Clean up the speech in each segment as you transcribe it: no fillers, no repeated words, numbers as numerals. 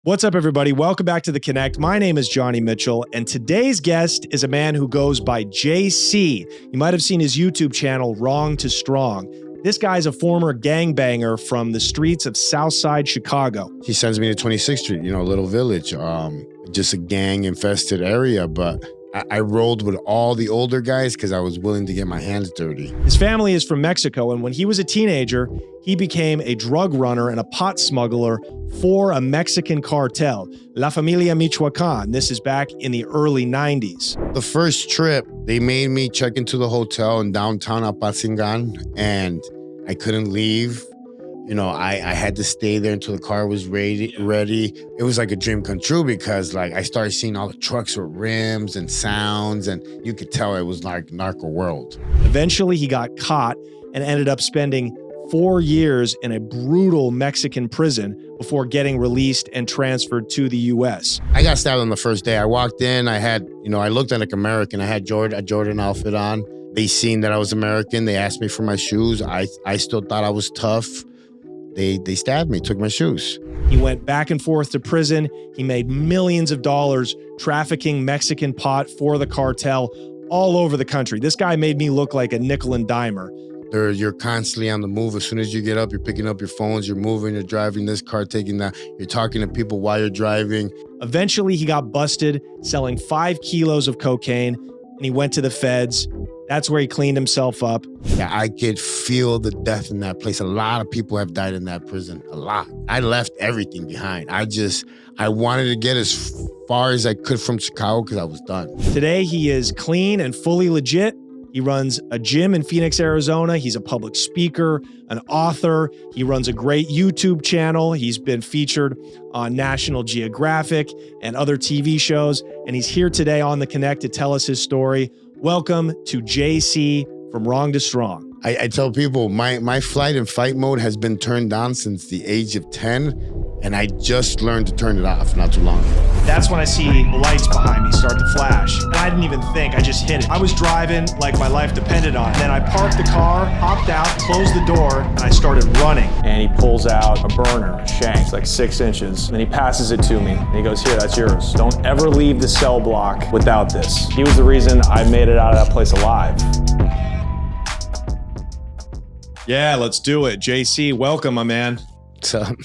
What's up, everybody? Welcome back to The Connect. My name is Johnny Mitchell, and today's guest is a man who goes by JC. You might have seen his YouTube channel, Wrong to Strong. This guy's a former gangbanger from the streets of Southside Chicago. He sends me to 26th Street, a little village, just a gang-infested area, but I rolled with all the older guys because I was willing to get my hands dirty. His family is from Mexico, and when he was a teenager, he became a drug runner and a pot smuggler for a Mexican cartel, La Familia Michoacan. This is back in the early 90s. The first trip, they made me check into the hotel in downtown Apatzingán, and I couldn't leave. I had to stay there until the car was ready. It was like a dream come true because I started seeing all the trucks with rims and sounds, and you could tell it was like narco world. Eventually, he got caught and ended up spending 4 years in a brutal Mexican prison before getting released and transferred to the U.S. I got stabbed on the first day. I walked in, I had, I looked like American. I had a Jordan outfit on. They seen that I was American. They asked me for my shoes. I still thought I was tough. They stabbed me, took my shoes. He went back and forth to prison. He made millions of dollars trafficking Mexican pot for the cartel all over the country. This guy made me look like a nickel and dimer. You're constantly on the move. As soon as you get up, you're picking up your phones, you're moving, you're driving this car, taking that. You're talking to people while you're driving. Eventually, he got busted selling 5 kilos of cocaine, and he went to the feds. That's where he cleaned himself up. Yeah, I could feel the death in that place. A lot of people have died in that prison, a lot. I left everything behind. I wanted to get as far as I could from Chicago because I was done. Today, he is clean and fully legit. He runs a gym in Phoenix, Arizona. He's a public speaker, an author. He runs a great YouTube channel. He's been featured on National Geographic and other TV shows. And he's here today on The Connect to tell us his story. Welcome to JC from Wrong to Strong. I tell people my flight and fight mode has been turned on since the age of 10, and I just learned to turn it off not too long ago. That's when I see lights behind me start to flash. And I didn't even think, I just hit it. I was driving like my life depended on it. Then I parked the car, hopped out, closed the door, and I started running. And he pulls out a burner, a shank, like 6 inches. And he passes it to me. And he goes, here, that's yours. Don't ever leave the cell block without this. He was the reason I made it out of that place alive. Yeah, let's do it. JC, welcome, my man. What's up?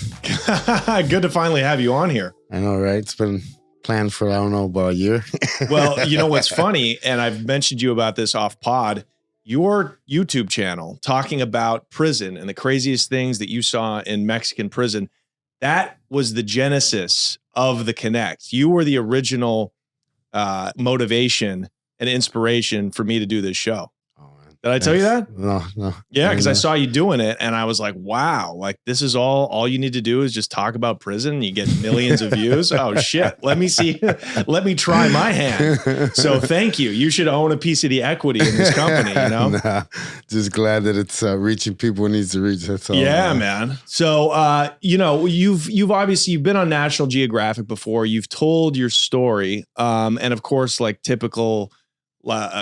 Good to finally have you on here. I know, right? It's been planned for, about a year. Well, you know what's funny, and I've mentioned you about this off pod, your YouTube channel talking about prison and the craziest things that you saw in Mexican prison, that was the genesis of The Connect. You were the original motivation and inspiration for me to do this show. Did I tell you that? No. Yeah, because I saw you doing it and I was like, wow, like this is all you need to do is just talk about prison and you get millions of views. Oh shit. Let me see. Let me try my hand. So thank you. You should own a piece of the equity in this company, Nah, just glad that it's reaching people it needs to reach. That's all. Yeah, man. So you've obviously been on National Geographic before. You've told your story. And of course, like typical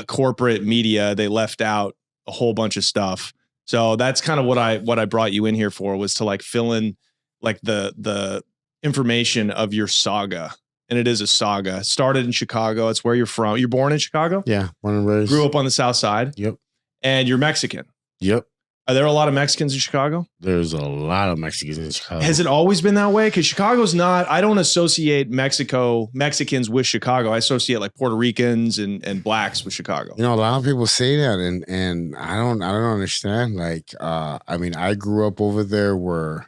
corporate media, they left out a whole bunch of stuff. So that's kind of what I brought you in here for, was to like fill in like the information of your saga. And it is a saga. Started in Chicago. It's where you're from. You're born in Chicago? Yeah, born and raised. Grew up on the South Side. Yep. And you're Mexican. Yep. Are there a lot of Mexicans in Chicago? There's a lot of Mexicans in Chicago. Has it always been that way? Because Chicago's not, I don't associate Mexicans with Chicago. I associate like Puerto Ricans and blacks with Chicago. A lot of people say that and I don't understand. I grew up over there where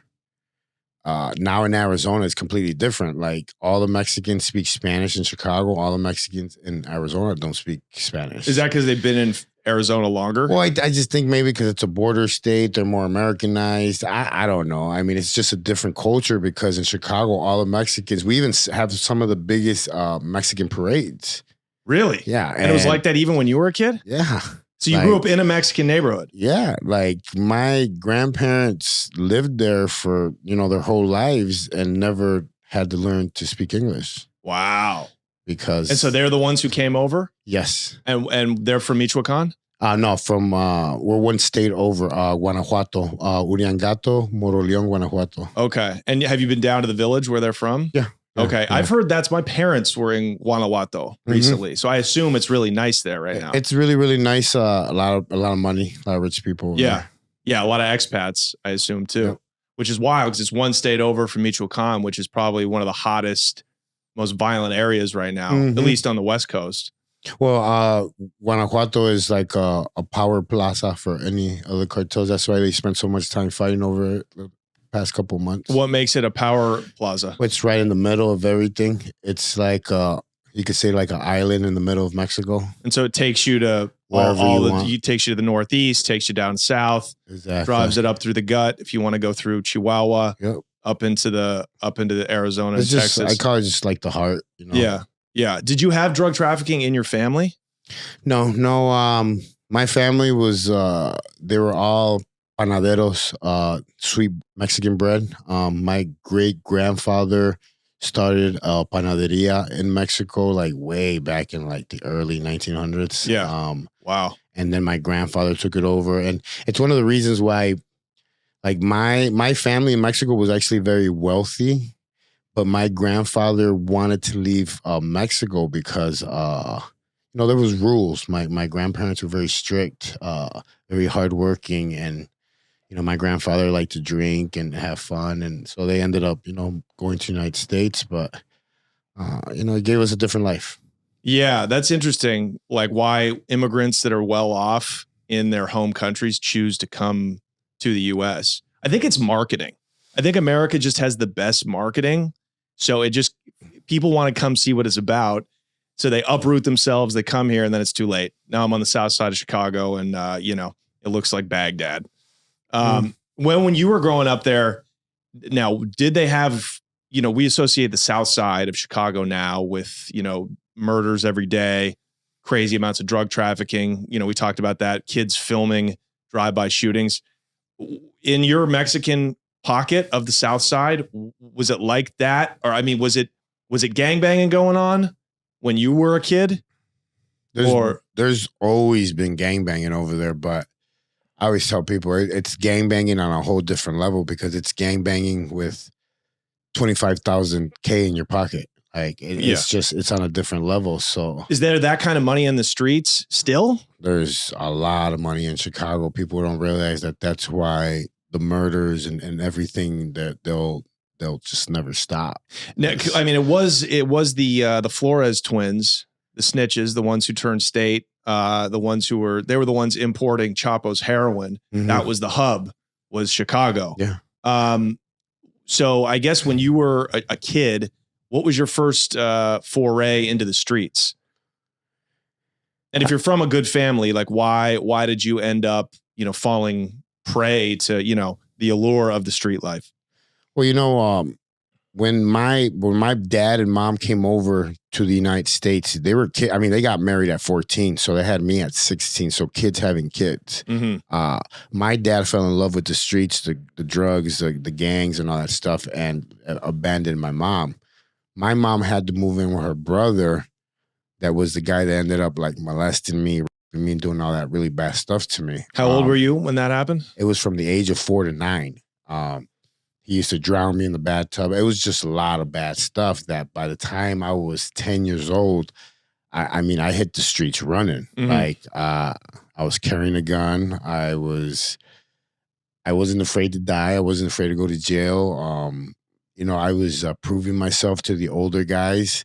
now in Arizona it's completely different. Like all the Mexicans speak Spanish in Chicago. All the Mexicans in Arizona don't speak Spanish. Is that because they've been in Arizona longer? Well, I just think maybe because it's a border state, they're more Americanized. I don't know. I mean, it's just a different culture because in Chicago, all the Mexicans, we even have some of the biggest Mexican parades. Really? Yeah. And it was like that even when you were a kid? Yeah. So you grew up in a Mexican neighborhood? Yeah. Like my grandparents lived there for, their whole lives and never had to learn to speak English. Wow. And so they're the ones who came over? Yes. And they're from Michoacan? No, from we're one state over, Guanajuato, Uriangato, Moroleón, Guanajuato. Okay. And have you been down to the village where they're from? Yeah. Okay. Yeah. I've heard my parents were in Guanajuato recently. So I assume it's really nice there right now. It's really, really nice. A lot of money, a lot of rich people. Yeah. Yeah. A lot of expats, I assume too, Yep. which is wild because it's one state over from Michoacan, which is probably one of the hottest, most violent areas right now, at least on the West Coast. Well, Guanajuato is like a power plaza for any other cartels. That's why they spent so much time fighting over it the past couple of months. What makes it a power plaza? It's right in the middle of everything. It's like you could say like an island in the middle of Mexico. And so it takes you to takes you to the Northeast, takes you down south, drives it up through the gut. If you want to go through Chihuahua, up into the Arizona and Texas. I call it just like the heart, you know? Yeah. Yeah. Did you have drug trafficking in your family? No. My family was they were all panaderos, sweet Mexican bread. My great grandfather started a panaderia in Mexico, like way back in like the early 1900s. Yeah. Wow. And then my grandfather took it over, and it's one of the reasons why, like my family in Mexico was actually very wealthy, but my grandfather wanted to leave Mexico because there was rules. My grandparents were very strict, very hardworking, and my grandfather liked to drink and have fun, and so they ended up going to the United States, but it gave us a different life. Yeah, that's interesting. Like why immigrants that are well off in their home countries choose to come to the US. I think it's marketing. I think America just has the best marketing. So people want to come see what it's about. So they uproot themselves, they come here, and then it's too late. Now I'm on the south side of Chicago, and it looks like Baghdad. When you were growing up there, now did they have, we associate the south side of Chicago now with, murders every day, crazy amounts of drug trafficking. We talked about that, kids filming drive-by shootings. In your Mexican pocket of the south side, was it like that? Or was it gangbanging going on when you were a kid? There's always been gangbanging over there, but I always tell people it's gangbanging on a whole different level because it's gangbanging with 25,000 K in your pocket. Like it's on a different level. So is there that kind of money in the streets still? There's a lot of money in Chicago. People don't realize that that's why the murders and everything that they'll just never stop. Now, it was the Flores twins, the snitches, the ones who turned state, the ones who were the ones importing Chapo's heroin. That was the hub, was Chicago. Yeah. So I guess when you were a kid, what was your first foray into the streets? And if you're from a good family, like why did you end up, falling prey to, the allure of the street life? Well, when my dad and mom came over to the United States, they were kids. They got married at 14, so they had me at 16. So kids having kids. My dad fell in love with the streets, the drugs, the gangs, and all that stuff, and abandoned my mom. My mom had to move in with her brother. That was the guy that ended up like molesting me and doing all that really bad stuff to me. How old were you when that happened? It was from the age of 4 to 9. He used to drown me in the bathtub. It was just a lot of bad stuff that by the time I was 10 years old, I hit the streets running. Like I was carrying a gun. I wasn't afraid to die. I wasn't afraid to go to jail. I was proving myself to the older guys.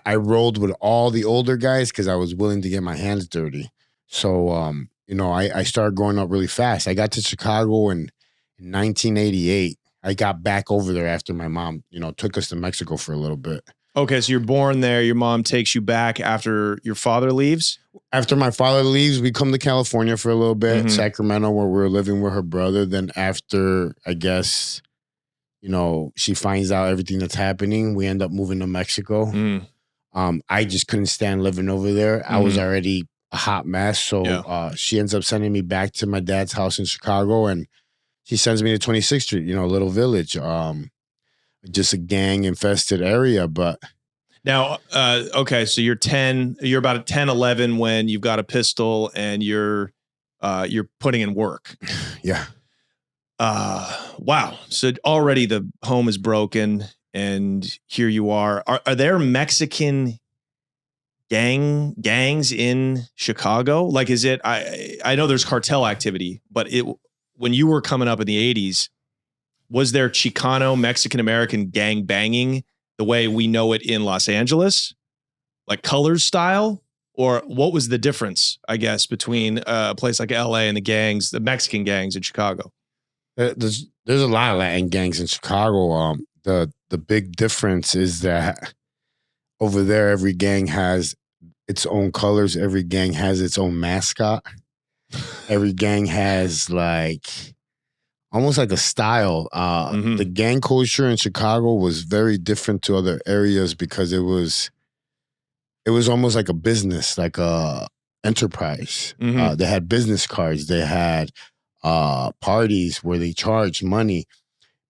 I rolled with all the older guys because I was willing to get my hands dirty. So, I started growing up really fast. I got to Chicago in 1988. I got back over there after my mom, took us to Mexico for a little bit. Okay, so you're born there. Your mom takes you back after your father leaves? After my father leaves, we come to California for a little bit, Sacramento, where we're living with her brother. Then after, I guess, she finds out everything that's happening, we end up moving to Mexico. I just couldn't stand living over there. I was already a hot mess. So she ends up sending me back to my dad's house in Chicago, and she sends me to 26th Street, a little village, just a gang infested area. But now, okay, so you're about 10, 11 when you've got a pistol and you're putting in work. Yeah. Wow. So already the home is broken. and here you are. Are there Mexican gangs in Chicago? Like, is it, I know there's cartel activity, but when you were coming up in the 80s, was there Chicano Mexican American gang banging the way we know it in Los Angeles, like Colors style? Or what was the difference, I guess, between a place like LA and the Mexican gangs in Chicago? There's a lot of Latin gangs in Chicago. The big difference is that over there, every gang has its own colors. Every gang has its own mascot. Every gang has almost like a style. The gang culture in Chicago was very different to other areas because it was almost like a business, like a enterprise. They had business cards. They had parties where they charged money,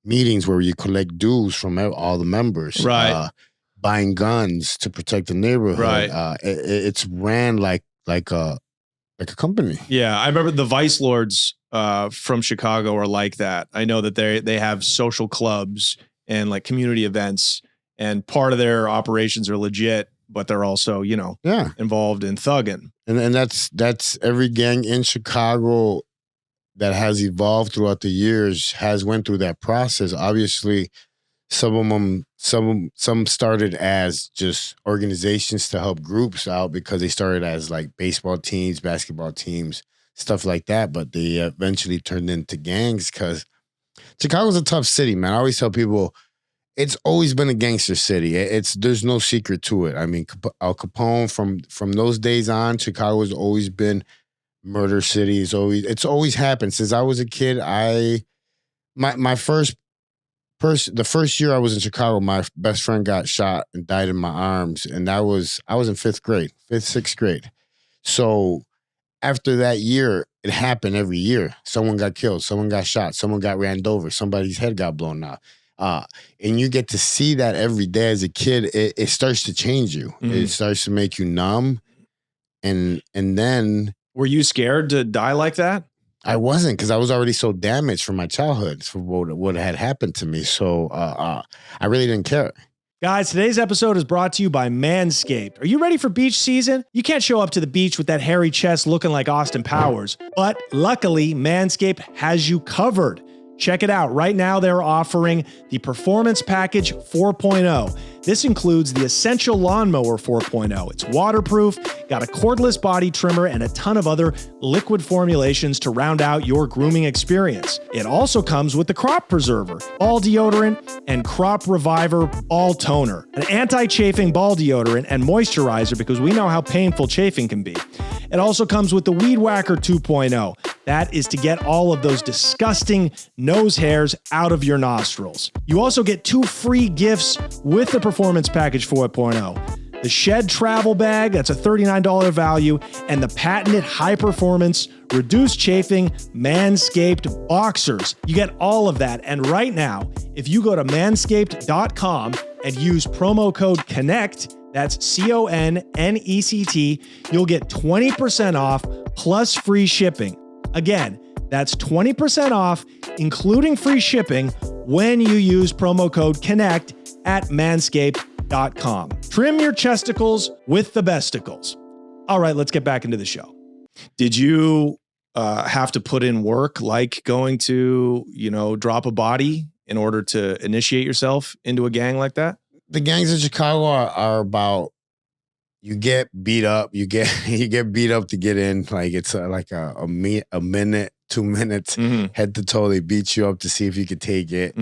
meetings where you collect dues from all the members. Right. Buying guns to protect the neighborhood. Right. It's ran like a company. Yeah, I remember the Vice Lords from Chicago are like that. I know that they have social clubs and like community events, and part of their operations are legit, but they're also, involved in thugging. And that's every gang in Chicago that has evolved throughout the years has went through that process. Obviously, some started as just organizations to help groups out because they started as like baseball teams, basketball teams, stuff like that. But they eventually turned into gangs because Chicago's a tough city, man. I always tell people it's always been a gangster city. There's no secret to it. I mean, Al Capone from those days on, Chicago has always been murder city. It's always happened since I was a kid. The first year I was in Chicago, my best friend got shot and died in my arms. And I was in sixth grade. So after that year, it happened every year. Someone got killed, someone got shot, someone got ran over, somebody's head got blown out. And you get to see that every day as a kid. It starts to change you. It starts to make you numb. And then... Were you scared to die like that? I wasn't, because I was already so damaged from my childhood for what had happened to me. So I really didn't care. Guys, today's episode is brought to you by Manscaped. Are you ready for beach season? You can't show up to the beach with that hairy chest looking like Austin Powers, but luckily Manscaped has you covered. Check it out. Right now, they're offering the Performance Package 4.0. This includes the Essential Lawnmower 4.0. It's waterproof, got a cordless body trimmer, and a ton of other liquid formulations to round out your grooming experience. It also comes with the Crop Preserver, Ball Deodorant, and Crop Reviver Ball Toner, an anti-chafing ball deodorant and moisturizer because we know how painful chafing can be. It also comes with the Weed Whacker 2.0. That is to get all of those disgusting nose hairs out of your nostrils. You also get 2 free gifts with the Performance Package 4.0. The Shed Travel Bag, that's a $39 value, and the patented high-performance, reduced chafing Manscaped Boxers. You get all of that. And right now, if you go to manscaped.com and use promo code CONNECT, that's CONNECT, you'll get 20% off plus free shipping. Again, that's 20% off, including free shipping, when you use promo code CONNECT at manscaped.com. Trim your chesticles with the besticles. All right, let's get back into the show. Did you have to put in work, like going to, drop a body in order to initiate yourself into a gang like that? The gangs in Chicago are about, you get beat up, you get beat up to get in. Like it's like a minute, 2 minutes, head to toe. They beat you up to see if you could take it.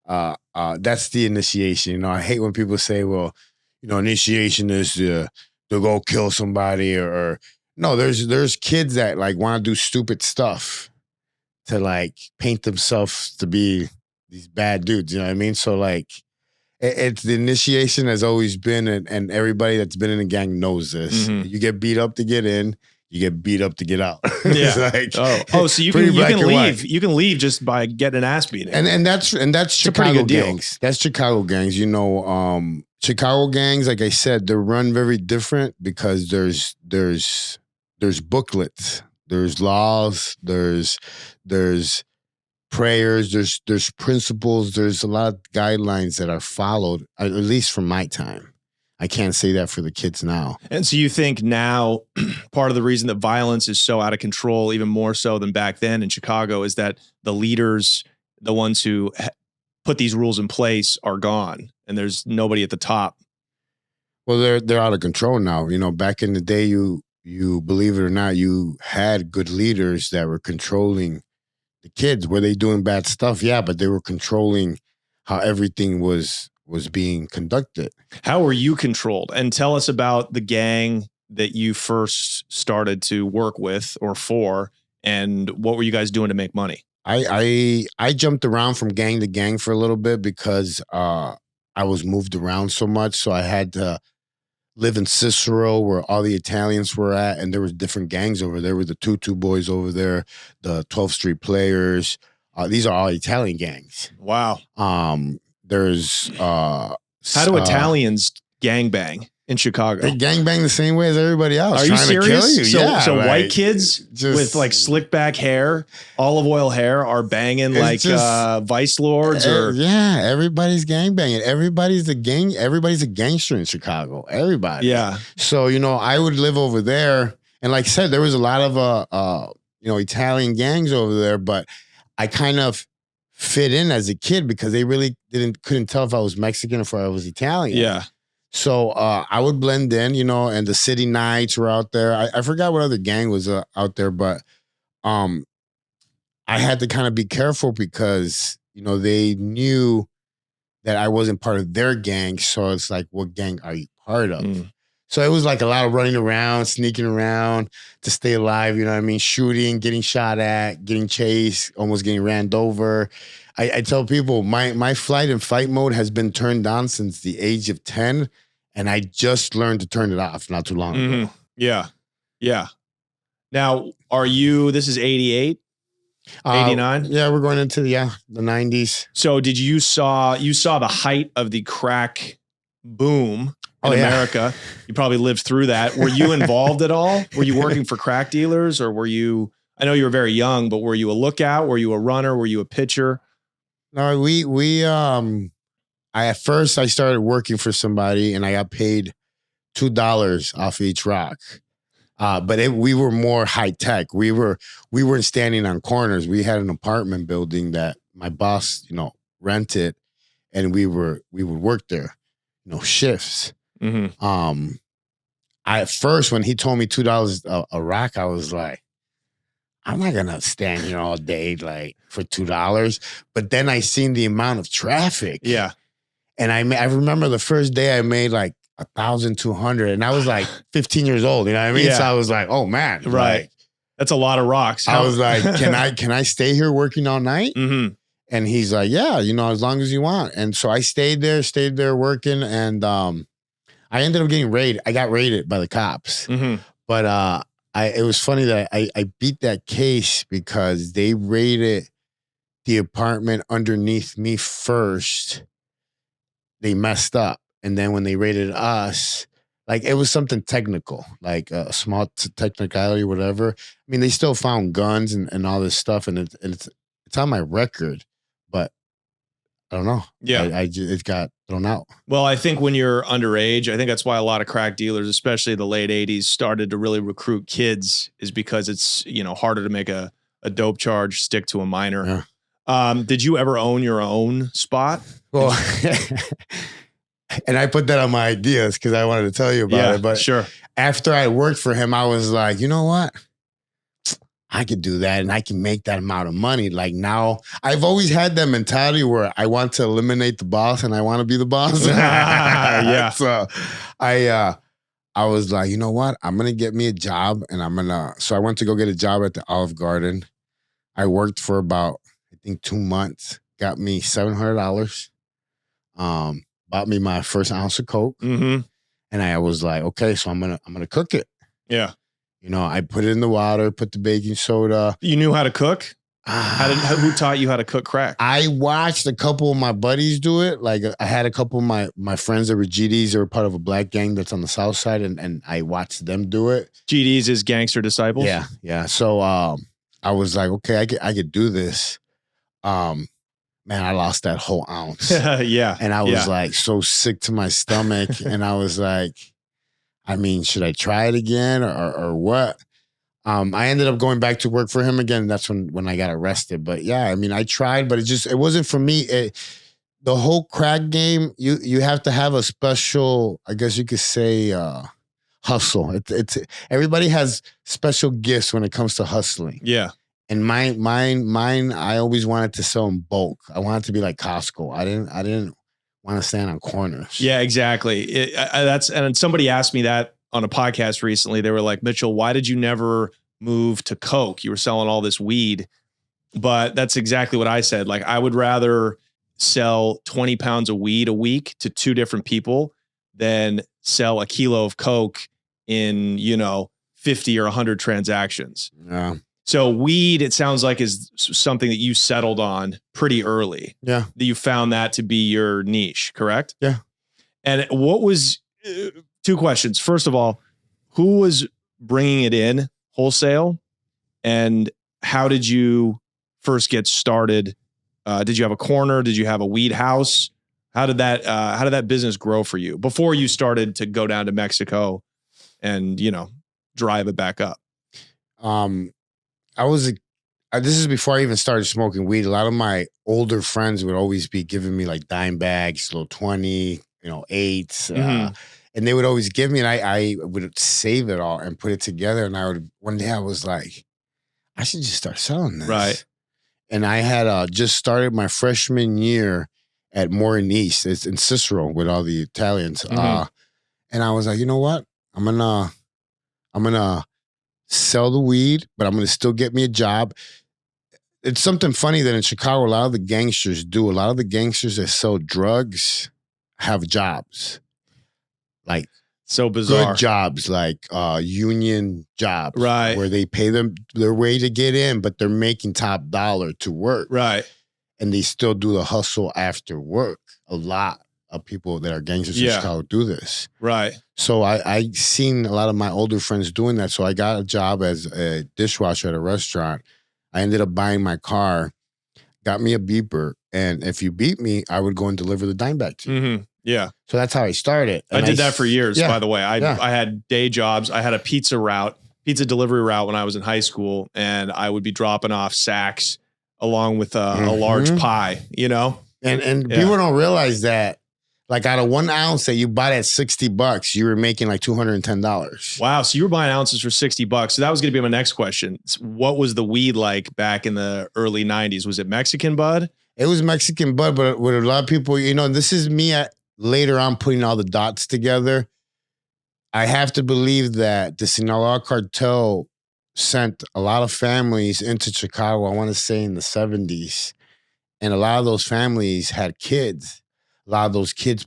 That's the initiation. I hate when people say, well, initiation is to go kill somebody or no, there's kids that like want to do stupid stuff to like paint themselves to be these bad dudes. You know what I mean? So like, it's the initiation has always been, and everybody that's been in a gang knows this. You get beat up to get in, you get beat up to get out. Yeah. So you can leave. You can leave just by getting an ass beating. And that's Chicago gangs. That's Chicago gangs. Chicago gangs, like I said, they're run very different because there's booklets, there's laws, there's prayers, there's principles, there's a lot of guidelines that are followed, at least from my time. I can't say that for the kids now. And so you think now part of the reason that violence is so out of control, even more so than back then in Chicago, is that the leaders, the ones who put these rules in place, are gone, and there's nobody at the top. Well, they're out of control now. You know, back in the day, you believe it or not, you had good leaders that were controlling the kids. Were they doing bad stuff? Yeah, but they were controlling how everything was being conducted. How were you controlled? And tell us about the gang that you first started to work with or for, and what were you guys doing to make money? I jumped around from gang to gang for a little bit because I was moved around so much. So I had to live in Cicero where all the Italians were at, and there was different gangs over there. There were the Tutu Boys over there, the 12th Street Players. These are all Italian gangs. Wow. There's how do Italians gangbang in Chicago? They gangbang the same way as everybody else. Are you trying serious? To kill you. So like, white kids with like slick back hair, olive oil hair, are banging like vice lords, or yeah, everybody's gangbanging. Everybody's a gangster in Chicago. Everybody. Yeah. So you know, I would live over there, and like I said, there was a lot of Italian gangs over there, but I kind of fit in as a kid because they really couldn't tell if I was Mexican or if I was Italian. Yeah. So I would blend in, you know, and the City Knights were out there. I forgot what other gang was out there, but I had to kind of be careful because, you know, they knew that I wasn't part of their gang. So it's like, what gang are you part of? Mm. So it was like a lot of running around, sneaking around to stay alive, you know what I mean? Shooting, getting shot at, getting chased, almost getting ran over. I tell people my flight and fight mode has been turned on since the age of 10, and I just learned to turn it off not too long ago. Yeah. Yeah. Now, this is 88? 89? Yeah, we're going into the 90s. So did you saw the height of the crack boom in America. You probably lived through that. Were you involved at all? Were you working for crack dealers, or were you, I know you were very young, but were you a lookout? Were you a runner? Were you a pitcher? No, at first I started working for somebody and I got paid $2 off each rock. But we were more high tech. We weren't standing on corners. We had an apartment building that my boss, you know, rented, and we would work there, you know, shifts. Mm-hmm. At first, when he told me $2 a rock, I was like, I'm not gonna stand here all day like for $2. But then I seen the amount of traffic. Yeah. And I remember the first day I made like 1,200, and I was like 15 years old. You know what I mean? Yeah. So I was like, oh man, right. Like, that's a lot of rocks. I was like, can I stay here working all night? Mm-hmm. And he's like, yeah, you know, as long as you want. And so I stayed there working, and I ended up getting raided. I got raided by the cops. Mm-hmm. But it was funny that I beat that case because they raided the apartment underneath me first. They messed up. And then when they raided us, like it was something technical, like a small technicality or whatever. I mean, they still found guns and all this stuff, and it's on my record, but I don't know. Yeah, it got thrown out. Well, I think when you're underage, I think that's why a lot of crack dealers, especially the late 80s, started to really recruit kids, is because it's, you know, harder to make a dope charge stick to a minor. Yeah. Did you ever own your own spot? Well, and I put that on my ideas because I wanted to tell you about it. But sure, after I worked for him, I was like, you know what? I could do that and I can make that amount of money. Like now, I've always had that mentality where I want to eliminate the boss and I want to be the boss. Yeah. So I was like, you know what? I'm going to get me a job, and so I went to go get a job at the Olive Garden. I worked for about, I think, 2 months, got me $700. Bought me my first ounce of Coke. Mm-hmm. And I was like, okay, so I'm gonna cook it. Yeah. You know, I put it in the water, put the baking soda. You knew how to cook? Who taught you how to cook crack? I watched a couple of my buddies do it. Like I had a couple of my friends that were GDs. They were part of a black gang that's on the south side, and I watched them do it. GDs is Gangster Disciples? Yeah. So I was like, okay, I could do this. man, I lost that whole ounce. Yeah. And I was like so sick to my stomach. And I was like, I mean, should I try it again or what? I ended up going back to work for him again. That's when I got arrested. But yeah, I mean, I tried, but it wasn't for me. The whole crack game, you have to have a special, I guess you could say, hustle. It's everybody has special gifts when it comes to hustling. Yeah. And mine, I always wanted to sell in bulk. I wanted to be like Costco. I didn't want to stand on corners. Yeah, exactly. And somebody asked me that on a podcast recently. They were like, Mitchell, why did you never move to coke? You were selling all this weed. But that's exactly what I said. Like, I would rather sell 20 pounds of weed a week to 2 different people than sell a kilo of coke in, 50 or 100 transactions. Yeah. So weed, it sounds like, is something that you settled on pretty early. Yeah. That you found that to be your niche, correct? Yeah. And what was 2 questions. First of all, who was bringing it in wholesale, and how did you first get started? Did you have a corner? Did you have a weed house? How did that business grow for you before you started to go down to Mexico and, drive it back up? This is before I even started smoking weed. A lot of my older friends would always be giving me like dime bags, little 20, 8s. And they would always give me, and I would save it all and put it together. And one day I was like, I should just start selling this. Right. And I had just started my freshman year at Morin East. It's in Cicero with all the Italians. And I was like, you know what? I'm gonna sell the weed, but I'm gonna still get me a job. It's something funny that in Chicago, a lot of the gangsters do. A lot of the gangsters that sell drugs have jobs. Like, so bizarre. Good jobs, like union jobs. Right. Where they pay them their way to get in, but they're making top dollar to work. Right. And they still do the hustle after work. A lot of people that are gangsters in Chicago do this. Right. So I seen a lot of my older friends doing that. So I got a job as a dishwasher at a restaurant. I ended up buying my car, got me a beeper, and if you beat me, I would go and deliver the dime back to you. Yeah. So that's how I started. And I did that for years, yeah, by the way. I had day jobs. I had a pizza delivery route when I was in high school, and I would be dropping off sacks along with a large pie, And people don't realize that, like, out of 1 ounce that you bought at $60, you were making like $210. Wow. So you were buying ounces for $60. So that was going to be my next question. What was the weed like back in the early 90s? Was it Mexican bud? It was Mexican bud, but with a lot of people, this is me later on putting all the dots together. I have to believe that the Sinaloa cartel sent a lot of families into Chicago, I want to say in the 70s. And a lot of those families had kids. A lot of those kids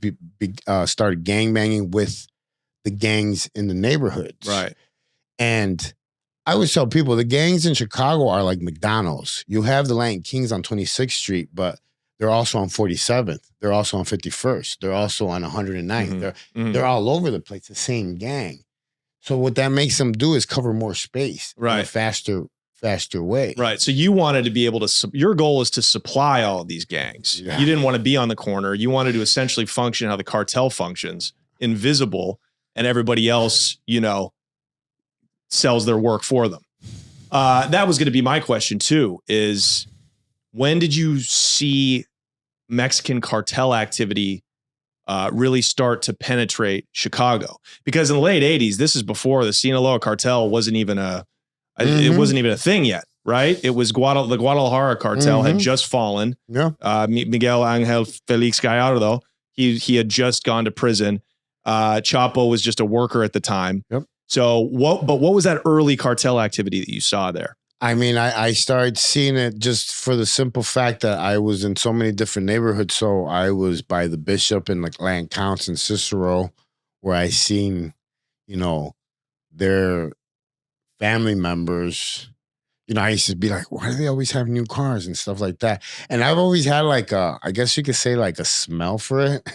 started gangbanging with the gangs in the neighborhoods. Right. And I always tell people the gangs in Chicago are like McDonald's. You have the Latin Kings on 26th Street, but they're also on 47th. They're also on 51st. They're also on 109th. They're all over the place, the same gang. So what that makes them do is cover more space in a faster way. Right. So you wanted to be able to, your goal is to supply all of these gangs. Yeah. You didn't want to be on the corner. You wanted to essentially function how the cartel functions, invisible, and everybody else, sells their work for them. That was going to be my question too, is when did you see Mexican cartel activity really start to penetrate Chicago? Because in the late 80s, this is before the Sinaloa cartel wasn't even it wasn't even a thing yet, right? It was the Guadalajara cartel had just fallen. Yeah. Miguel Angel Felix Gallardo, he had just gone to prison. Chapo was just a worker at the time. Yep. So what was that early cartel activity that you saw there? I mean, I started seeing it just for the simple fact that I was in so many different neighborhoods. So I was by the Bishop and like Land Counts and Cicero, where I seen, their family members. I used to be like, why do they always have new cars and stuff like that? And I've always had like I guess you could say like a smell for it.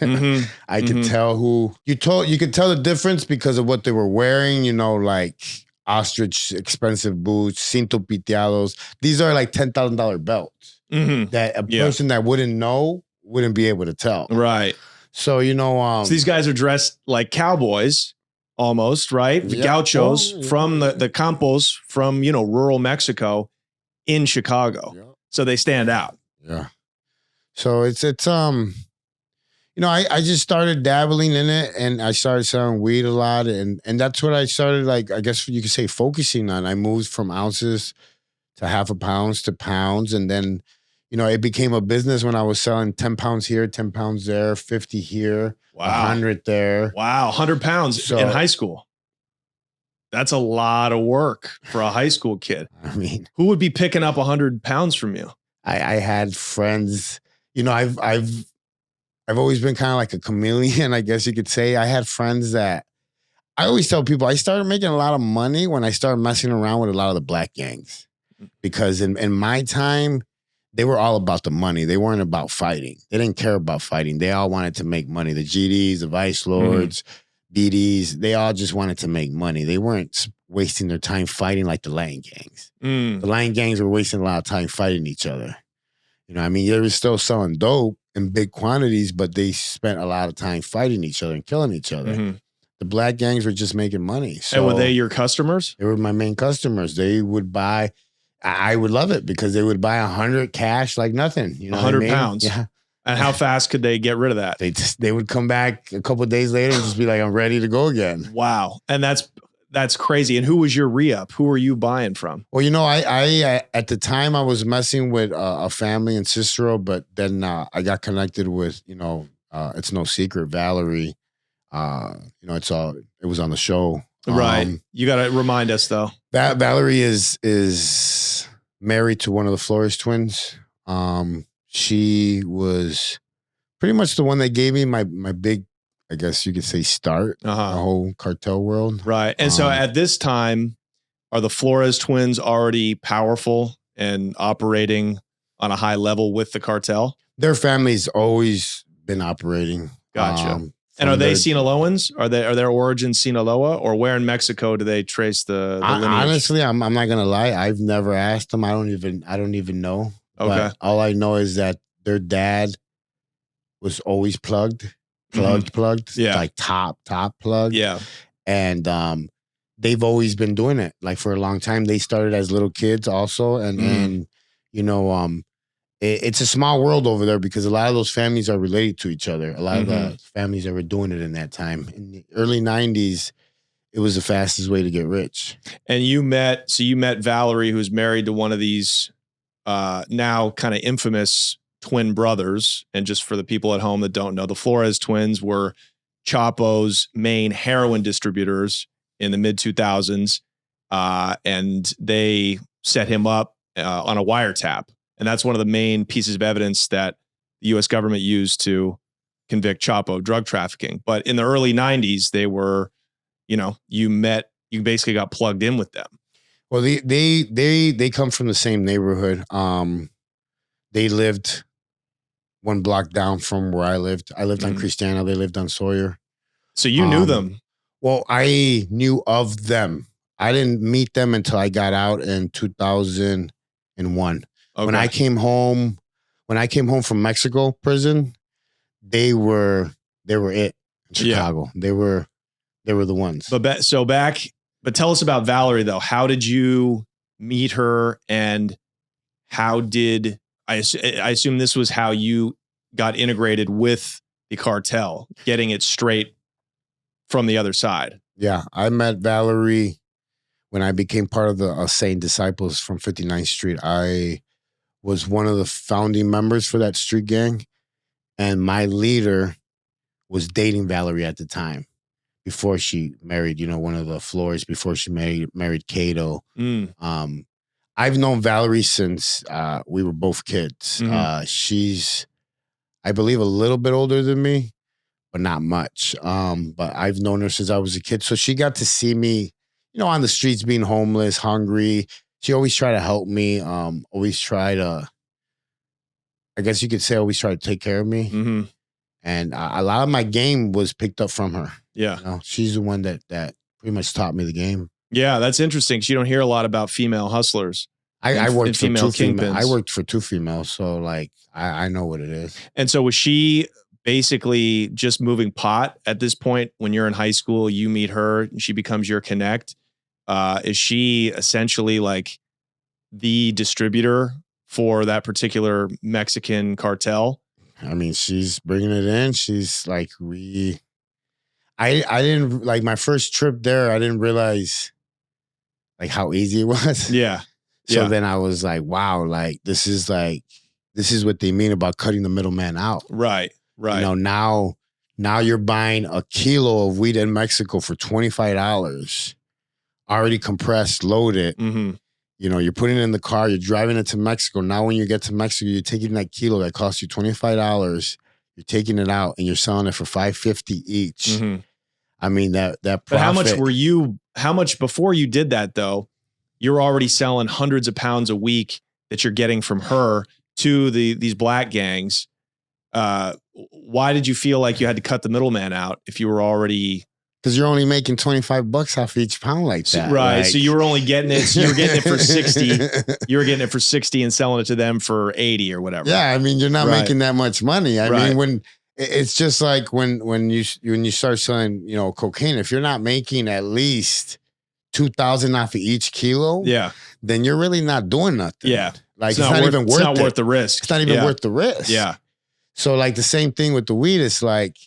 I could tell you could tell the difference because of what they were wearing, like ostrich expensive boots, cinto piteados. These are like $10,000 belts. that a Yeah. person that wouldn't know wouldn't be able to tell. Right. So, So these guys are dressed like cowboys almost, right? The gauchos from the campos from, rural Mexico in Chicago. Yeah. So they stand out. Yeah. So it's I just started dabbling in it, and I started selling weed a lot, and that's what I started, like, I guess you could say, focusing on. I moved from ounces to half a pounds to pounds, and then, it became a business when I was selling 10 pounds here, 10 pounds there, 50 here, Wow. 100 there. Wow, 100 pounds in high school. That's a lot of work for a high school kid. I mean, who would be picking up 100 pounds from you? I had friends, I've always been kind of like a chameleon, I guess you could say. I had friends that I always tell people I started making a lot of money when I started messing around with a lot of the black gangs. Because in my time, they were all about the money. They weren't about fighting. They didn't care about fighting. They all wanted to make money. The GDs, the Vice Lords, BDs, they all just wanted to make money. They weren't wasting their time fighting like the Latin gangs. The Latin gangs were wasting a lot of time fighting each other. They were still selling dope in big quantities, but they spent a lot of time fighting each other and killing each other. The black gangs were just making money. So and were they your customers? They were my main customers. They would buy, I would love it because they would buy 100 cash like nothing. 100 pounds. Yeah. And how fast could they get rid of that? They would come back a couple of days later and just be like, I'm ready to go again. Wow. And that's crazy. And who was your re-up? Who were you buying from? Well, I at the time I was messing with a family in Cicero, but then I got connected with, it's no secret, Valerie. It was on the show. Right. You got to remind us though. That Valerie is married to one of the Flores twins. She was pretty much the one that gave me my big, I guess you could say, start the whole cartel world. Right. And so at this time, are the Flores twins already powerful and operating on a high level with the cartel? Their family's always been operating. Gotcha. And are they Sinaloans? Are their origins Sinaloa, or where in Mexico do they trace the lineage? Honestly, I'm not gonna lie. I've never asked them. I don't even know. Okay. But all I know is that their dad was always plugged. Yeah. Like top plugged. Yeah. And they've always been doing it like for a long time. They started as little kids also. And it's a small world over there because a lot of those families are related to each other. A lot of the families that were doing it in that time. In the early 90s, it was the fastest way to get rich. And you met Valerie, who's married to one of these now kind of infamous twin brothers. And just for the people at home that don't know, the Flores twins were Chapo's main heroin distributors in the mid 2000s. And they set him up on a wiretap. And that's one of the main pieces of evidence that the U.S. government used to convict Chapo drug trafficking. But in the early 90s, they were, you basically got plugged in with them. Well, they come from the same neighborhood. They lived one block down from where I lived. I lived on Cristiano. They lived on Sawyer. So you knew them? Well, I knew of them. I didn't meet them until I got out in 2001. Okay. When I came home from Mexico prison, they were it in Chicago. Yeah. They were the ones. But tell us about Valerie though. How did you meet her, and how did I assume this was how you got integrated with the cartel, getting it straight from the other side? Yeah, I met Valerie when I became part of the Saint Disciples from 59th Street. I was one of the founding members for that street gang. And my leader was dating Valerie at the time before she married, one of the Flores, before she married Cato. I've known Valerie since we were both kids. She's, I believe, a little bit older than me, but not much. But I've known her since I was a kid. So she got to see me, on the streets being homeless, hungry. She always tried to help me, always try to, I guess you could say, always try to take care of me. And a lot of my game was picked up from her. Yeah. She's the one that pretty much taught me the game. Yeah, that's interesting. 'Cause you don't hear a lot about female hustlers. I worked for female two female. kingpins. I worked for two females, so like I know what it is. And so was she basically just moving pot at this point when you're in high school? You meet her and she becomes your connect. Is she essentially like the distributor for that particular Mexican cartel? I mean, she's bringing it in. She's like, I didn't like my first trip there. I didn't realize like how easy it was. Yeah. So then I was like, wow, this is what they mean about cutting the middleman out. Right. Right. You know, now you're buying a kilo of weed in Mexico for $25, already compressed, loaded. Mm-hmm. You know, you're putting it in the car, you're driving it to Mexico. Now when you get to Mexico, you're taking that kilo that cost you $25, you're taking it out and you're selling it for $5.50 each. Mm-hmm. I mean, that profit. But how much before you did that though, you're already selling hundreds of pounds a week that you're getting from her to these black gangs. Why did you feel like you had to cut the middleman out if you were already... Because you're only making $25 off each pound like that. Right. Like, so you were only getting it. So you were getting it for 60. You were getting it for 60 and selling it to them for 80 or whatever. Yeah. I mean, you're not making that much money. I mean, when it's just like when you start selling, you know, cocaine, if you're not making at least 2,000 off of each kilo, then you're really not doing nothing. Yeah. Like it's not even worth it. It's not worth the risk. It's not even worth the risk. Yeah. So like the same thing with the weed. It's like,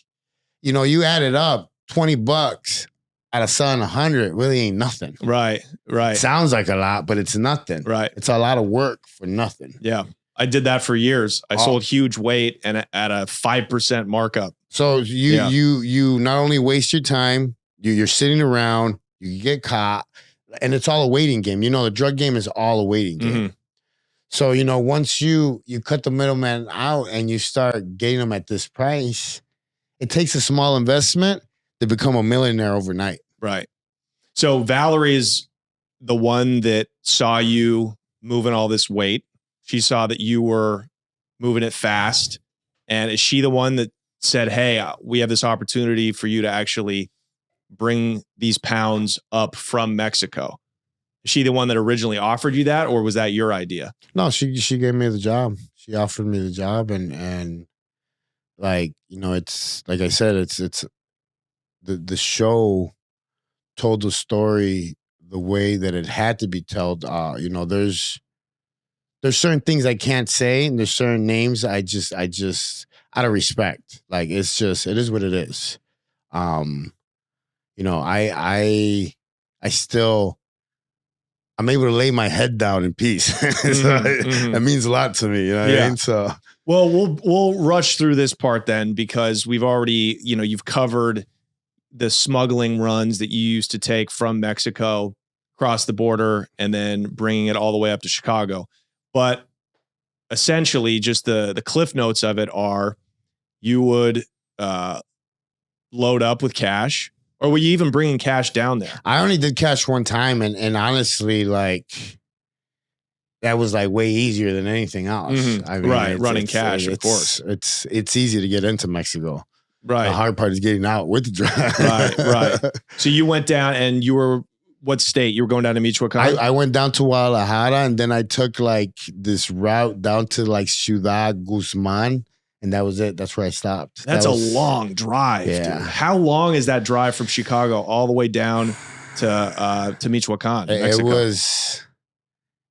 you know, you add it up. $20 out of selling 100 really ain't nothing. Right. Right. Sounds like a lot, but it's nothing. Right. It's a lot of work for nothing. Yeah. I did that for years. I sold huge weight and at a 5% markup. So you not only waste your time, you're sitting around, you get caught, and it's all a waiting game. You know, the drug game is all a waiting game. Mm-hmm. So, you know, once you cut the middleman out and you start getting them at this price, it takes a small investment to become a millionaire overnight. Right. So Valerie is the one that saw you moving all this weight. She saw that you were moving it fast. And is she the one that said, hey, we have this opportunity for you to actually bring these pounds up from Mexico? Is she the one that originally offered you that, or was that your idea? No, she gave me the job. She offered me the job and like, you know, it's like I said, it's the show told the story the way that it had to be told. You know, there's certain things I can't say, and there's certain names I just out of respect. Like it is what it is. You know, I'm able to lay my head down in peace. So that means a lot to me. You know what I mean? So well, we'll rush through this part then, because we've already, you know, you've covered the smuggling runs that you used to take from Mexico across the border and then bringing it all the way up to Chicago. But essentially just the cliff notes of it are you would load up with cash, or were you even bringing cash down there? I only did cash one time. And honestly, like that was like way easier than anything else. I mean, running cash, of course. It's easy to get into Mexico. Right. The hard part is getting out with the drive. Right. So you went down and you were, what state? You were going down to Michoacan? I went down to Guadalajara and then I took like this route down to like Ciudad Guzman, and that was it. That's where I stopped. That's a long drive, dude. How long is that drive from Chicago all the way down to Michoacan, Mexico?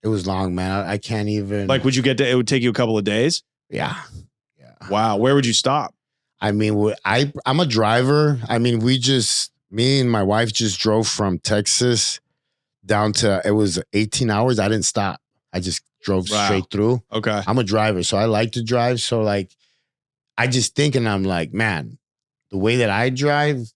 It was long, man. I can't even. Like, it would take you a couple of days? Yeah. Wow. Where would you stop? I mean, I'm a driver. I mean, me and my wife just drove from Texas down to, it was 18 hours. I didn't stop. I just drove straight through. Okay. I'm a driver, so I like to drive. So like, I just think, and I'm like, man, the way that I drive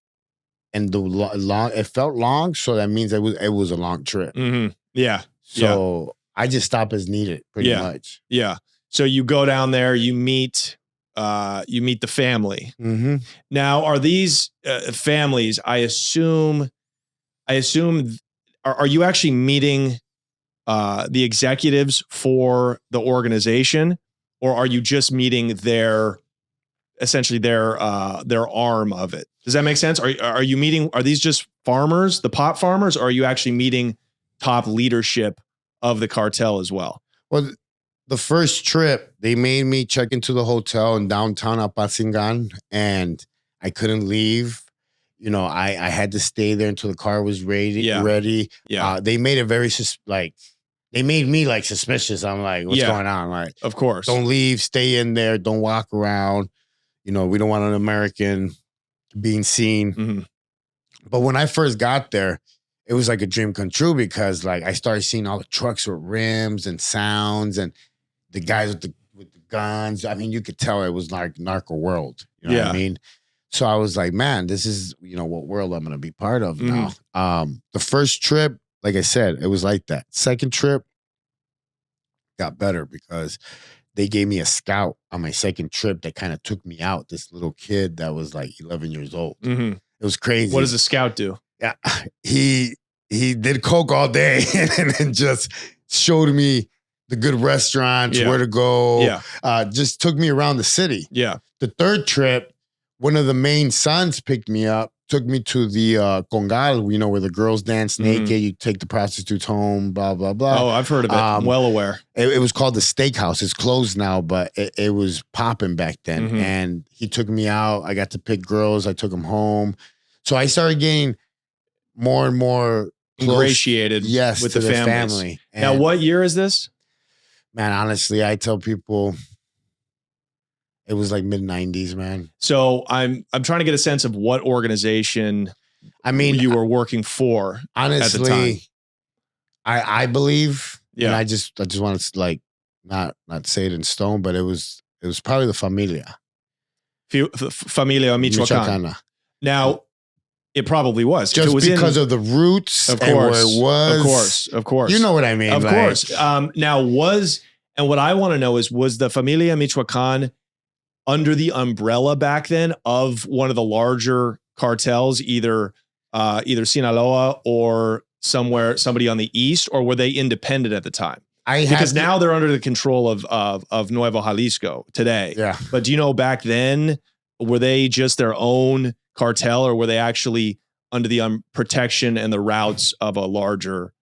and the long, it felt long. So that means it was a long trip. Mm-hmm. Yeah. So I just stop as needed pretty much. Yeah. So you go down there, you meet the family. Mm-hmm. Now, are these families, I assume, are you actually meeting the executives for the organization, or are you just meeting essentially their arm of it? Does that make sense? Are these just farmers, the pot farmers, or are you actually meeting top leadership of the cartel as well? Well, the first trip, they made me check into the hotel in downtown Apasingan, and I couldn't leave. You know, I had to stay there until the car was ready. Yeah. Ready. Yeah. They made it very they made me like suspicious. I'm like, what's going on? Like, of course, don't leave, stay in there, don't walk around. You know, we don't want an American being seen. Mm-hmm. But when I first got there, it was like a dream come true because like I started seeing all the trucks with rims and sounds and the guys with the guns. I mean, you could tell it was like narco world. You know what I mean? So I was like, man, this is, you know, what world I'm going to be part of now. The first trip, like I said, it was like that. Second trip got better because they gave me a scout on my second trip that kind of took me out. This little kid that was like 11 years old. Mm-hmm. It was crazy. What does a scout do? Yeah, he did coke all day and then just showed me the good restaurants, where to go. Yeah. Just took me around the city. Yeah. The third trip, one of the main sons picked me up, took me to the Congal, you know, where the girls dance naked. You take the prostitutes home, blah, blah, blah. Oh, I've heard of it. I'm well aware. It was called the Steakhouse. It's closed now, but it was popping back then. And he took me out. I got to pick girls. I took them home. So I started getting more and more ingratiated with the family. Now, what year is this? Man, honestly, I tell people it was like mid-90s, man. So I'm trying to get a sense of what organization you were working for. Honestly, at the time. I believe, and I just want to like not say it in stone, but it was probably the Familia. Familia Michoacan. Now, it probably was. Just it was because of the roots, of course, and where it was. Of course. You know what I mean? Of course. Now and what I want to know is, was the Familia Michoacan under the umbrella back then of one of the larger cartels, either Sinaloa or somebody on the east, or were they independent at the time? Because now they're under the control of Nuevo Jalisco today. Yeah. But do you know back then, were they just their own cartel, or were they actually under the protection and the routes of a larger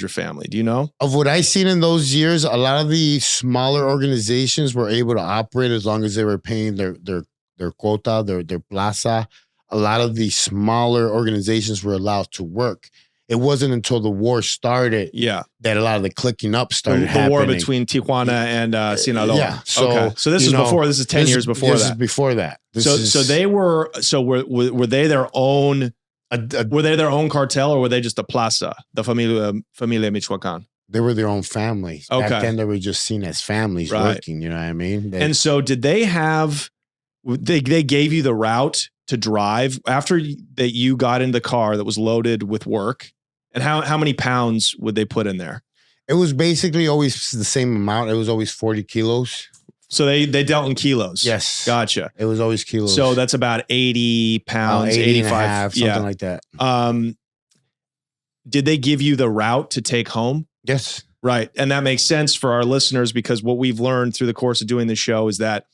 family? Do you know? Of what I seen in those years, a lot of the smaller organizations were able to operate as long as they were paying their quota, their plaza. A lot of the smaller organizations were allowed to work. It wasn't until the war started that a lot of the clicking up started happening. The war between Tijuana and Sinaloa. Yeah. So this is before. This is 10 years before that. This is before that. Were they their own? Were they their own cartel, or were they just a plaza, the Familia Michoacan? They were their own family. Okay. Back then, they were just seen as families working. You know what I mean? And so, did they have? They gave you the route to drive after that you got in the car that was loaded with work. And how many pounds would they put in there? It was basically always the same amount. It was always 40 kilos. So they dealt in kilos. Yes. Gotcha. It was always kilos. So that's about 80 pounds, 80 85, and a half, something like that. Did they give you the route to take home? Yes. Right. And that makes sense for our listeners, because what we've learned through the course of doing this show is that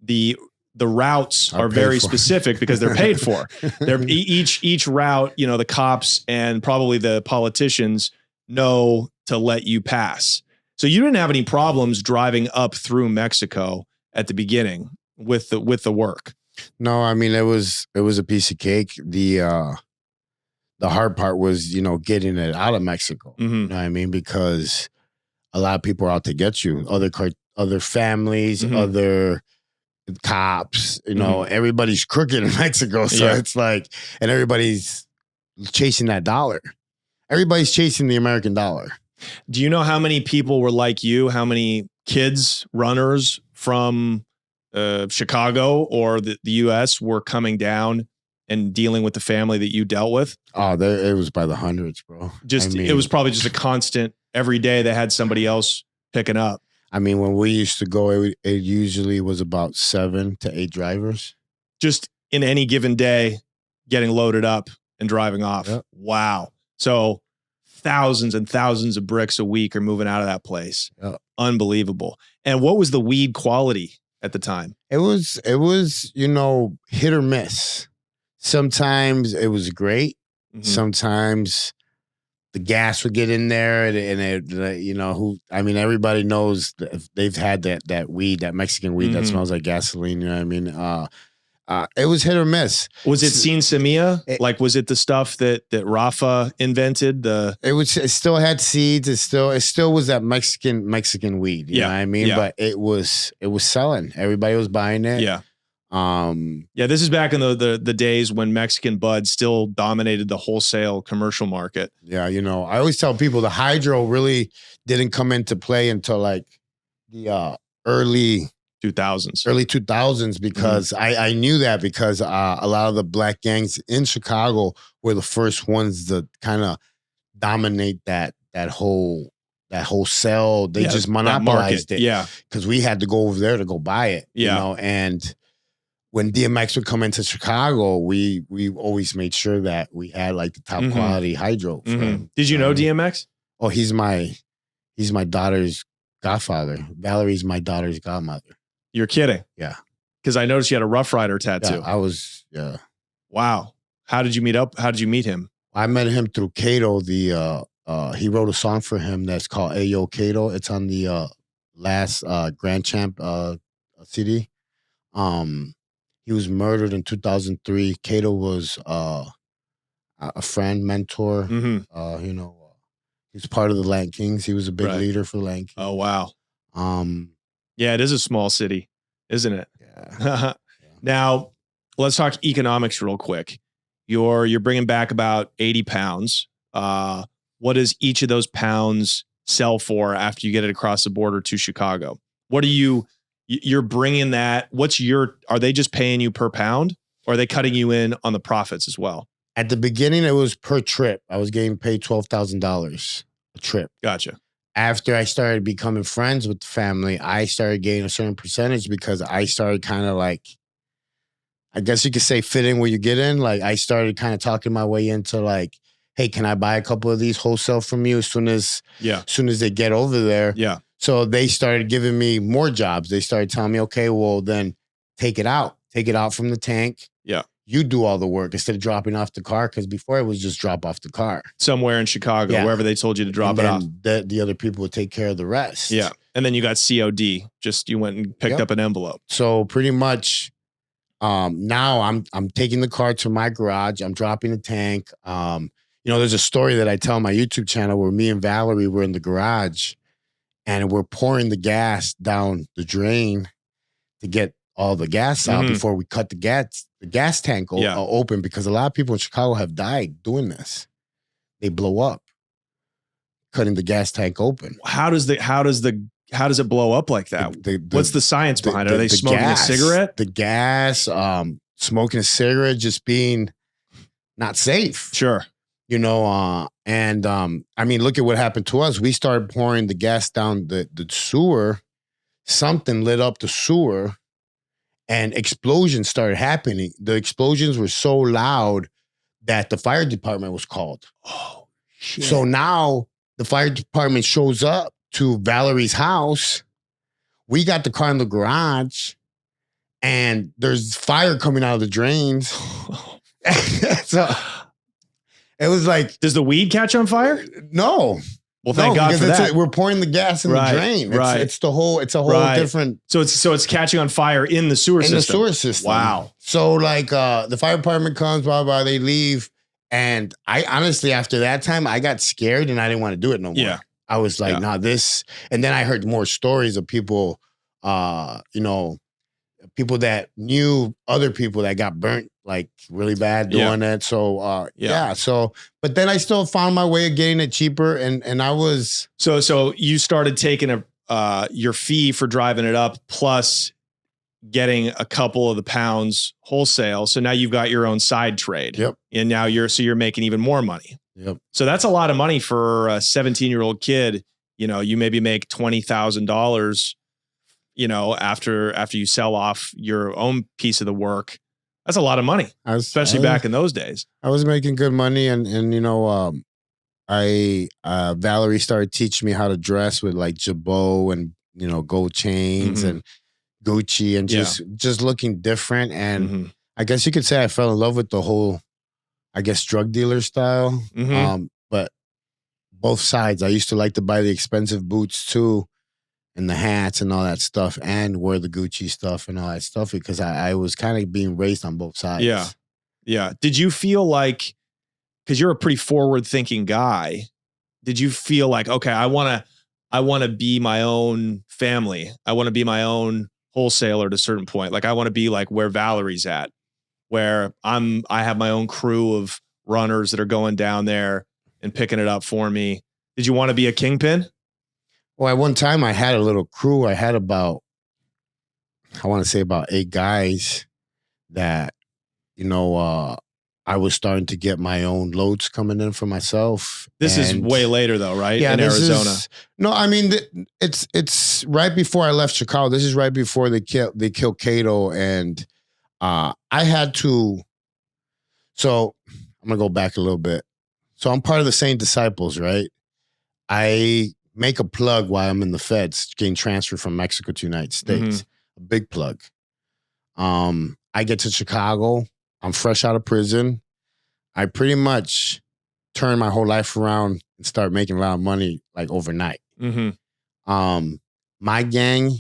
the routes are very specific because they're paid for. They're each route, you know, the cops and probably the politicians know to let you pass. So you didn't have any problems driving up through Mexico at the beginning with the work. No, I mean, it was a piece of cake. The hard part was, you know, getting it out of Mexico. You know what I mean? Because a lot of people are out to get you. Other families, other cops, you know, everybody's crooked in Mexico. So it's like, and everybody's chasing that dollar. Everybody's chasing the American dollar. Do you know how many people were like you? How many kids, runners from Chicago or the U.S. were coming down and dealing with the family that you dealt with? Oh, it was by the hundreds, bro. It was probably just a constant. Every day they had somebody else picking up. I mean, when we used to go, it usually was about 7 to 8 drivers. Just in any given day, getting loaded up and driving off. Yep. Wow. So thousands and thousands of bricks a week are moving out of that place. Yep. Unbelievable. And what was the weed quality at the time? It was, you know, hit or miss. Sometimes it was great. Sometimes the gas would get in there, and you know, everybody knows that if they've had that weed, that Mexican weed that smells like gasoline. You know what I mean? It was hit or miss. Was it Sin Semilla? It- Like, was it the stuff that Rafa invented? It still had seeds. It still was that Mexican weed. You know what I mean? Yeah. But it was selling. Everybody was buying it. Yeah. This is back in the days when Mexican bud still dominated the wholesale commercial market. Yeah, you know, I always tell people the hydro really didn't come into play until like the early 2000s. because I knew that because a lot of the black gangs in Chicago were the first ones to kind of dominate that whole cell. They just monopolized it. Yeah, because we had to go over there to go buy it. Yeah. You know, and when DMX would come into Chicago, we always made sure that we had like the top quality hydro. For him. Did you know DMX? Oh, he's my daughter's godfather. Valerie's my daughter's godmother. You're kidding. Yeah. Because I noticed you had a Rough Rider tattoo. Yeah. Wow. How did you meet up? How did you meet him? I met him through Kato. He wrote a song for him that's called Ayo Kato. It's on the last Grand Champ CD. He was murdered in 2003. Kato was a friend, mentor. You know, he's part of the Land Kings. He was a big leader for Land Kings. Oh, wow. Yeah, it is a small city, isn't it? Yeah. Now, let's talk economics real quick. You're bringing back about 80 pounds. What does each of those pounds sell for after you get it across the border to Chicago? What are you're bringing that? Are they just paying you per pound, or are they cutting you in on the profits as well? At the beginning, it was per trip. I was getting paid $12,000 a trip. Gotcha. After I started becoming friends with the family, I started getting a certain percentage because I started kind of like, I guess you could say fit in where you get in. Like I started kind of talking my way into like, hey, can I buy a couple of these wholesale from you as soon as they get over there? Yeah. So they started giving me more jobs. They started telling me, okay, well then take it out from the tank. Yeah. You do all the work instead of dropping off the car. Because before it was just drop off the car. Somewhere in Chicago, wherever they told you to drop it off. The other people would take care of the rest. Yeah. And then you got COD. Just you went and picked up an envelope. So pretty much now I'm taking the car to my garage. I'm dropping the tank. You know, there's a story that I tell on my YouTube channel where me and Valerie were in the garage and we're pouring the gas down the drain to get all the gas out before we cut the gas tank open, because a lot of people in Chicago have died doing this. They blow up cutting the gas tank open. How does it blow up like that? What's the science behind it? Are they smoking a cigarette? The gas, smoking a cigarette, just being not safe. Sure. You know, I mean, look at what happened to us. We started pouring the gas down the sewer. Something lit up the sewer and explosions started happening. The explosions were so loud that the fire department was called. Oh, shit. So now the fire department shows up to Valerie's house. We got the car in the garage and there's fire coming out of the drains. So it was like, does the weed catch on fire? No. Well, thank God for that. We're pouring the gas in the drain. It's a whole different. So it's catching on fire in the sewer system. In the sewer system. Wow. So like the fire department comes, blah, blah, they leave. And I honestly, after that time, I got scared and I didn't want to do it no more. Yeah. I was like, nah, this. And then I heard more stories of people, you know, people that knew other people that got burnt like really bad doing it. So so but then I still found my way of getting it cheaper, and I was so you started taking your fee for driving it up plus getting a couple of the pounds wholesale. So now you've got your own side trade. Yep. And now you're making even more money. Yep. So that's a lot of money for a 17-year-old kid. You know, you maybe make $20,000, you know, after you sell off your own piece of the work. That's a lot of money, especially back in those days. I was making good money, and you know, Valerie started teaching me how to dress with like jabot and, you know, gold chains and Gucci and just looking different. And I guess you could say I fell in love with the whole, I guess, drug dealer style. But both sides. I used to like to buy the expensive boots too, and the hats and all that stuff, and wear the Gucci stuff and all that stuff because I was kind of being raised on both sides. Yeah. Yeah. Did you feel like, because you're a pretty forward thinking guy, did you feel like, okay, I want to be my own family. I want to be my own wholesaler at a certain point. Like I want to be like where Valerie's at, where I have my own crew of runners that are going down there and picking it up for me. Did you want to be a kingpin? Well, at one time I had a little crew. I had about 8 guys that, I was starting to get my own loads coming in for myself. This is way later though, right? Yeah, in Arizona. No, I mean, it's right before I left Chicago. This is right before they killed Cato, and I had to. So I'm gonna go back a little bit. So I'm part of the Saint Disciples, right? I make a plug while I'm in the feds, getting transferred from Mexico to the United States. A big plug. I get to Chicago. I'm fresh out of prison. I pretty much turn my whole life around and start making a lot of money like overnight. My gang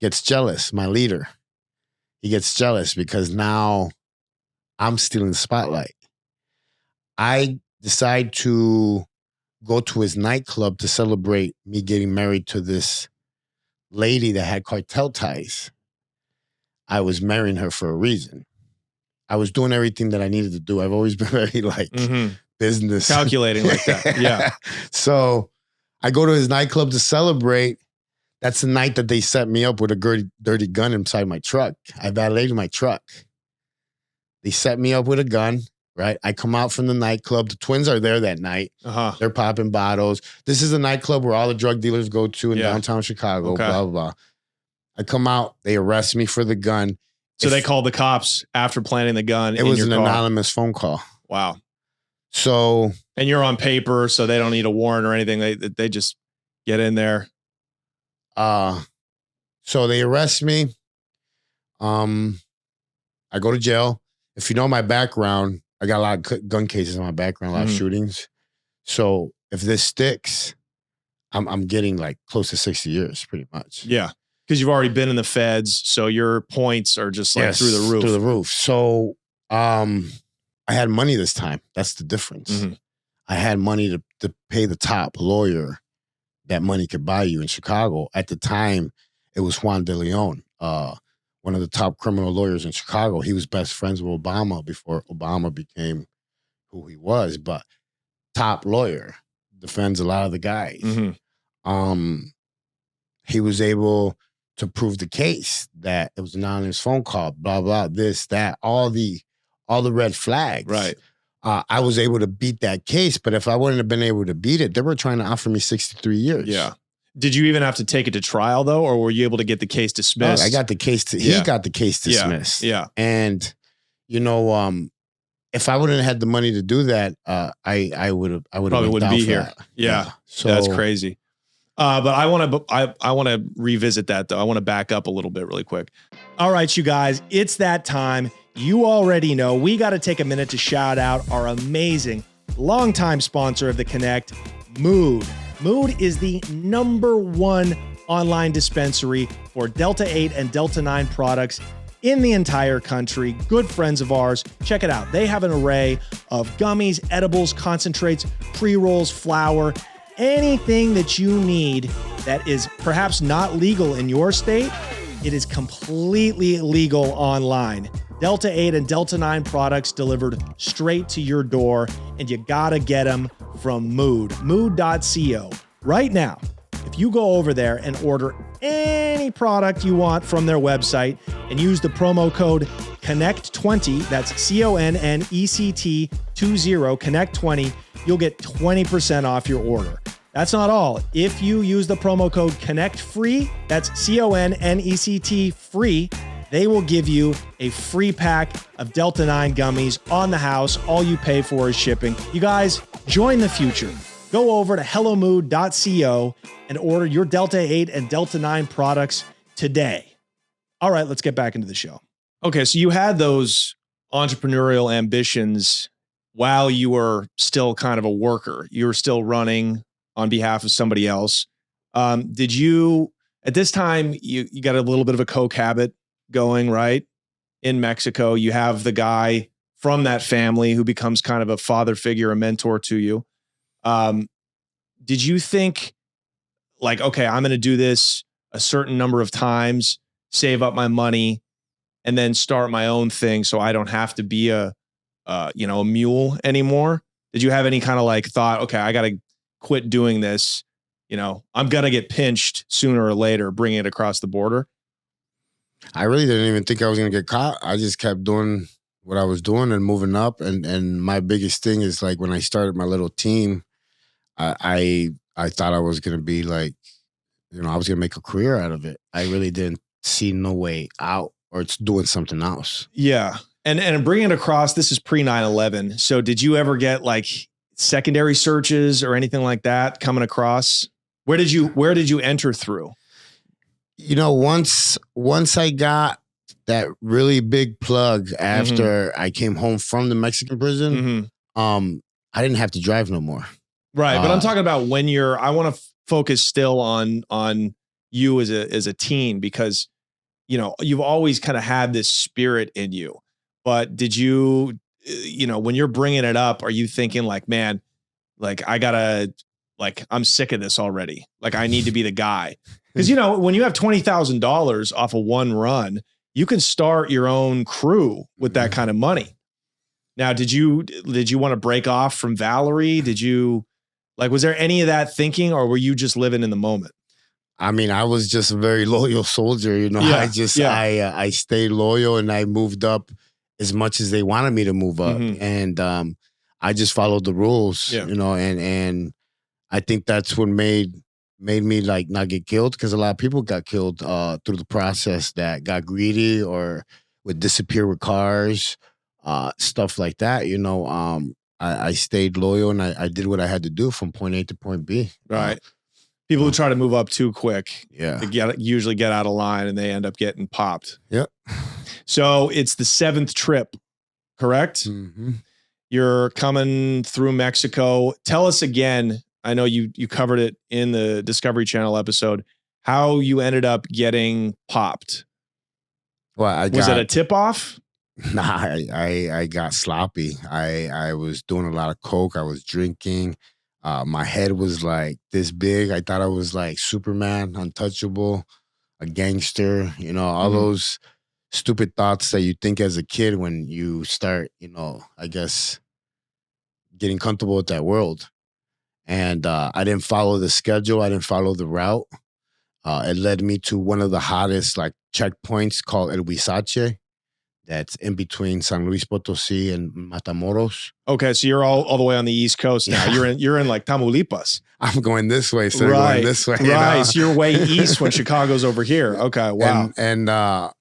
gets jealous. My leader, he gets jealous because now I'm still in the spotlight. I decide to go to his nightclub to celebrate me getting married to this lady that had cartel ties. I was marrying her for a reason. I was doing everything that I needed to do. I've always been very business. Calculating like that. Yeah. So I go to his nightclub to celebrate. That's the night that they set me up with a dirty gun inside my truck. I valeted my truck. They set me up with a gun, right? I come out from the nightclub. The twins are there that night. They're popping bottles. This is a nightclub where all the drug dealers go to in downtown Chicago, blah, blah, blah. I come out. They arrest me for the gun. So they called the cops after planting the gun. It was an anonymous phone call. Wow. So, and you're on paper, so they don't need a warrant or anything. They just get in there. So they arrest me. I go to jail. If you know my background, I got a lot of gun cases in my background, a lot of shootings. So if this sticks, I'm getting like close to 60 years, pretty much. Yeah. Because you've already been in the feds, so your points are just like through the roof. Through the roof. So I had money this time. That's the difference. I had money to pay the top lawyer that money could buy you in Chicago. At the time, it was Juan de Leon, one of the top criminal lawyers in Chicago. He was best friends with Obama before Obama became who he was, but top lawyer, defends a lot of the guys. He was able to prove the case that it was an anonymous phone call, blah, blah, this, that, all the red flags. Right. I was able to beat that case, but if I wouldn't have been able to beat it, they were trying to offer me 63 years. Yeah. Did you even have to take it to trial though, or were you able to get the case dismissed? I got the case. He got the case dismissed. Yeah. And if I wouldn't have had the money to do that, I would have probably wouldn't be here. Yeah. So that's crazy. But I want to revisit that though. I want to back up a little bit really quick. All right, you guys, it's that time. You already know we got to take a minute to shout out our amazing longtime sponsor of the Connect, Mood. Mood is the #1 online dispensary for Delta 8 and Delta 9 products in the entire country. Good friends of ours. Check it out. They have an array of gummies, edibles, concentrates, pre-rolls, flour, anything that you need that is perhaps not legal in your state. It is completely legal online. Delta 8 and Delta 9 products delivered straight to your door, and you gotta get them from Mood, mood.co. Right now, if you go over there and order any product you want from their website and use the promo code CONNECT20, that's CONNECT20, CONNECT20, you'll get 20% off your order. That's not all. If you use the promo code CONNECTFREE, that's CONNECT free, they will give you a free pack of Delta 9 gummies on the house. All you pay for is shipping. You guys, join the future. Go over to hellomood.co and order your Delta 8 and Delta 9 products today. All right, let's get back into the show. Okay, so you had those entrepreneurial ambitions while you were still kind of a worker. You were still running on behalf of somebody else. Did you, at this time, you got a little bit of a coke habit going, right? In Mexico, you have the guy from that family who becomes kind of a father figure, a mentor to you. Did you think like, okay, I'm going to do this a certain number of times, save up my money, and then start my own thing so I don't have to be a mule anymore? Did you have any kind of like thought, okay, I got to quit doing this. I'm going to get pinched sooner or later, bringing it across the border? I really didn't even think I was going to get caught. I just kept doing what I was doing and moving up. And my biggest thing is like when I started my little team, I thought I was going to be like, I was going to make a career out of it. I really didn't see no way out or it's doing something else. Yeah. And bringing it across, this is pre 9/11. So did you ever get like secondary searches or anything like that coming across? Where did you enter through? Once I got that really big plug after I came home from the Mexican prison, I didn't have to drive no more. Right. But I'm talking about when I want to focus still on you as a teen, because, you've always kind of had this spirit in you. But did you, when you're bringing it up, are you thinking like, man, like I'm sick of this already. Like I need to be the guy. Because, when you have $20,000 off of one run, you can start your own crew with that kind of money. Now, did you want to break off from Valerie? Was there any of that thinking, or were you just living in the moment? I mean, I was just a very loyal soldier. Yeah. I stayed loyal and I moved up as much as they wanted me to move up. And I just followed the rules, and I think that's what made me like not get killed, because a lot of people got killed through the process that got greedy or would disappear with cars, stuff like that. I stayed loyal and I did what I had to do from point A to point B. Right. People who try to move up too quick, they usually get out of line and they end up getting popped. Yep. So it's the 7th trip, correct? Mm-hmm. You're coming through Mexico. Tell us again, I know you covered it in the Discovery Channel episode, how you ended up getting popped. Well, was it a tip-off? Nah, I got sloppy. I was doing a lot of coke. I was drinking. My head was like this big. I thought I was like Superman, untouchable, a gangster, all those stupid thoughts that you think as a kid when you start, I guess, getting comfortable with that world. And I didn't follow the schedule. I didn't follow the route. It led me to one of the hottest like checkpoints called El Huizache. That's in between San Luis Potosí and Matamoros. Okay, so you're all the way on the East Coast now. Yeah. You're in like Tamaulipas. I'm going this way, so right. Going this way. Right, so you're way east when Chicago's over here. Okay, wow. And I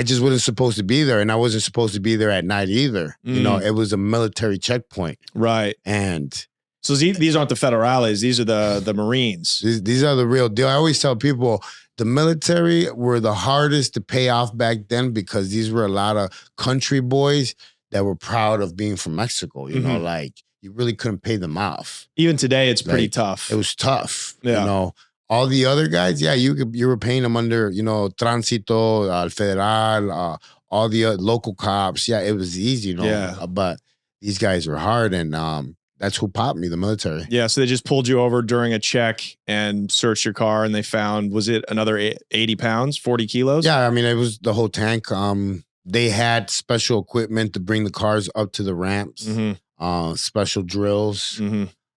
just wasn't supposed to be there, and I wasn't supposed to be there at night either. It was a military checkpoint. Right. And so these aren't the federales. These are the Marines. These are the real deal. I always tell people the military were the hardest to pay off back then, because these were a lot of country boys that were proud of being from Mexico. Like you really couldn't pay them off. Even today, it's pretty tough. It was tough. Yeah. All the other guys, you were paying them under, Tránsito, Federal, all the local cops. Yeah, it was easy, Yeah. But these guys were hard, and that's who popped me, the military. Yeah, so they just pulled you over during a check and searched your car, and they found, was it another 80 pounds, 40 kilos? Yeah, I mean, it was the whole tank. They had special equipment to bring the cars up to the ramps, special drills.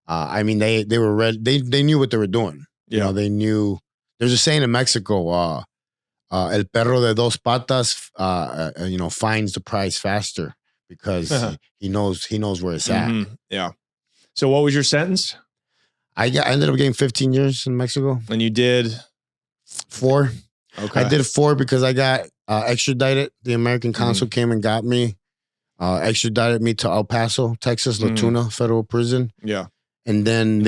I mean, they were ready. They knew what they were doing. Yeah. They knew. There's a saying in Mexico, el perro de dos patas, finds the prize faster, because he knows where it's at. Yeah. So what was your sentence? I ended up getting 15 years in Mexico. And you did? 4. Okay. I did 4 because I got extradited. The American consul came and got me, extradited me to El Paso, Texas, La Tuna Federal Prison. Yeah. And then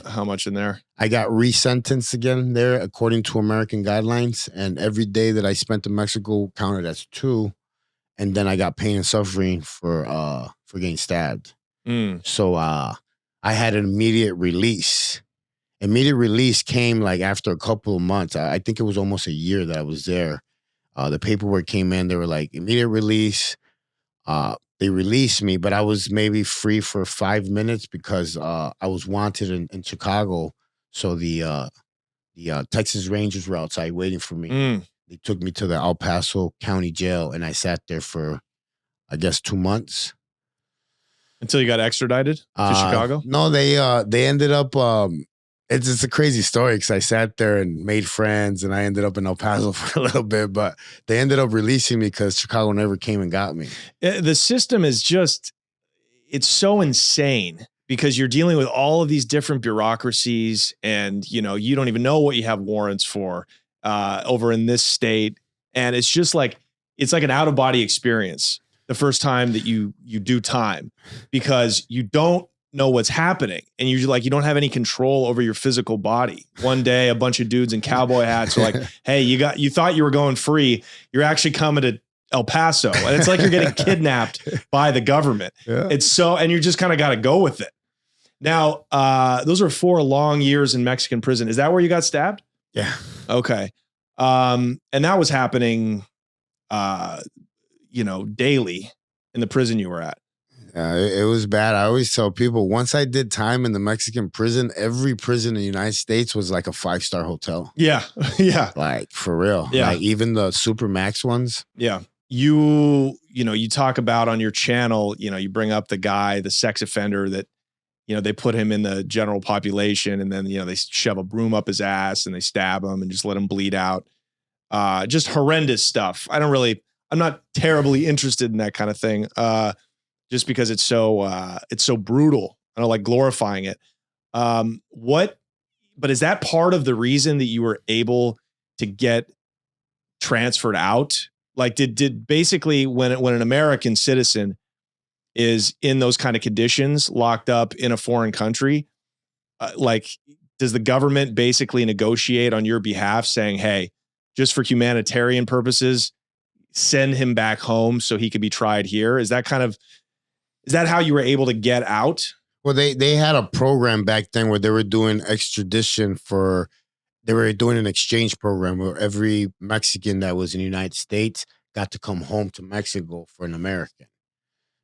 how much in there? I got resentenced again there according to American guidelines. And every day that I spent in Mexico counted as 2. And then I got pain and suffering for getting stabbed. So I had an immediate release. Immediate release came like after a couple of months. I think it was almost a year that I was there. The paperwork came in. They were like, immediate release. They released me, but I was maybe free for 5 minutes because I was wanted in Chicago. So the Texas Rangers were outside waiting for me. They took me to the El Paso County Jail, and I sat there for, I guess, 2 months. Until you got extradited to Chicago? No, they ended up. It's a crazy story because I sat there and made friends, and I ended up in El Paso for a little bit. But they ended up releasing me because Chicago never came and got me. The system is it's so insane because you're dealing with all of these different bureaucracies, and you don't even know what you have warrants for over in this state, and it's just like an out of body experience the first time that you do time, because you don't know what's happening, and you don't have any control over your physical body. One day, a bunch of dudes in cowboy hats are like, "Hey, you thought you were going free. You're actually coming to El Paso," and it's like you're getting kidnapped by the government. Yeah. And you just kind of got to go with it. Now, those are 4 long years in Mexican prison. Is that where you got stabbed? Yeah. Okay. And that was happening, daily in the prison you were at. It was bad. I always tell people, once I did time in the Mexican prison, every prison in the United States was like a 5-star hotel. Yeah. Yeah. Like, for real. Yeah. Like, even the super max ones. Yeah. You talk about on your channel, you bring up the sex offender that, they put him in the general population, and then, they shove a broom up his ass and they stab him and just let him bleed out. Just horrendous stuff. I'm not terribly interested in that kind of thing. Just because it's so brutal. I don't like glorifying it. But is that part of the reason that you were able to get transferred out? Like, did basically when an American citizen is in those kind of conditions, locked up in a foreign country, does the government basically negotiate on your behalf, saying, "Hey, just for humanitarian purposes, send him back home so he could be tried here"? Is that how you were able to get out? Well, they had a program back then where they were doing extradition they were doing an exchange program where every Mexican that was in the United States got to come home to Mexico for an American.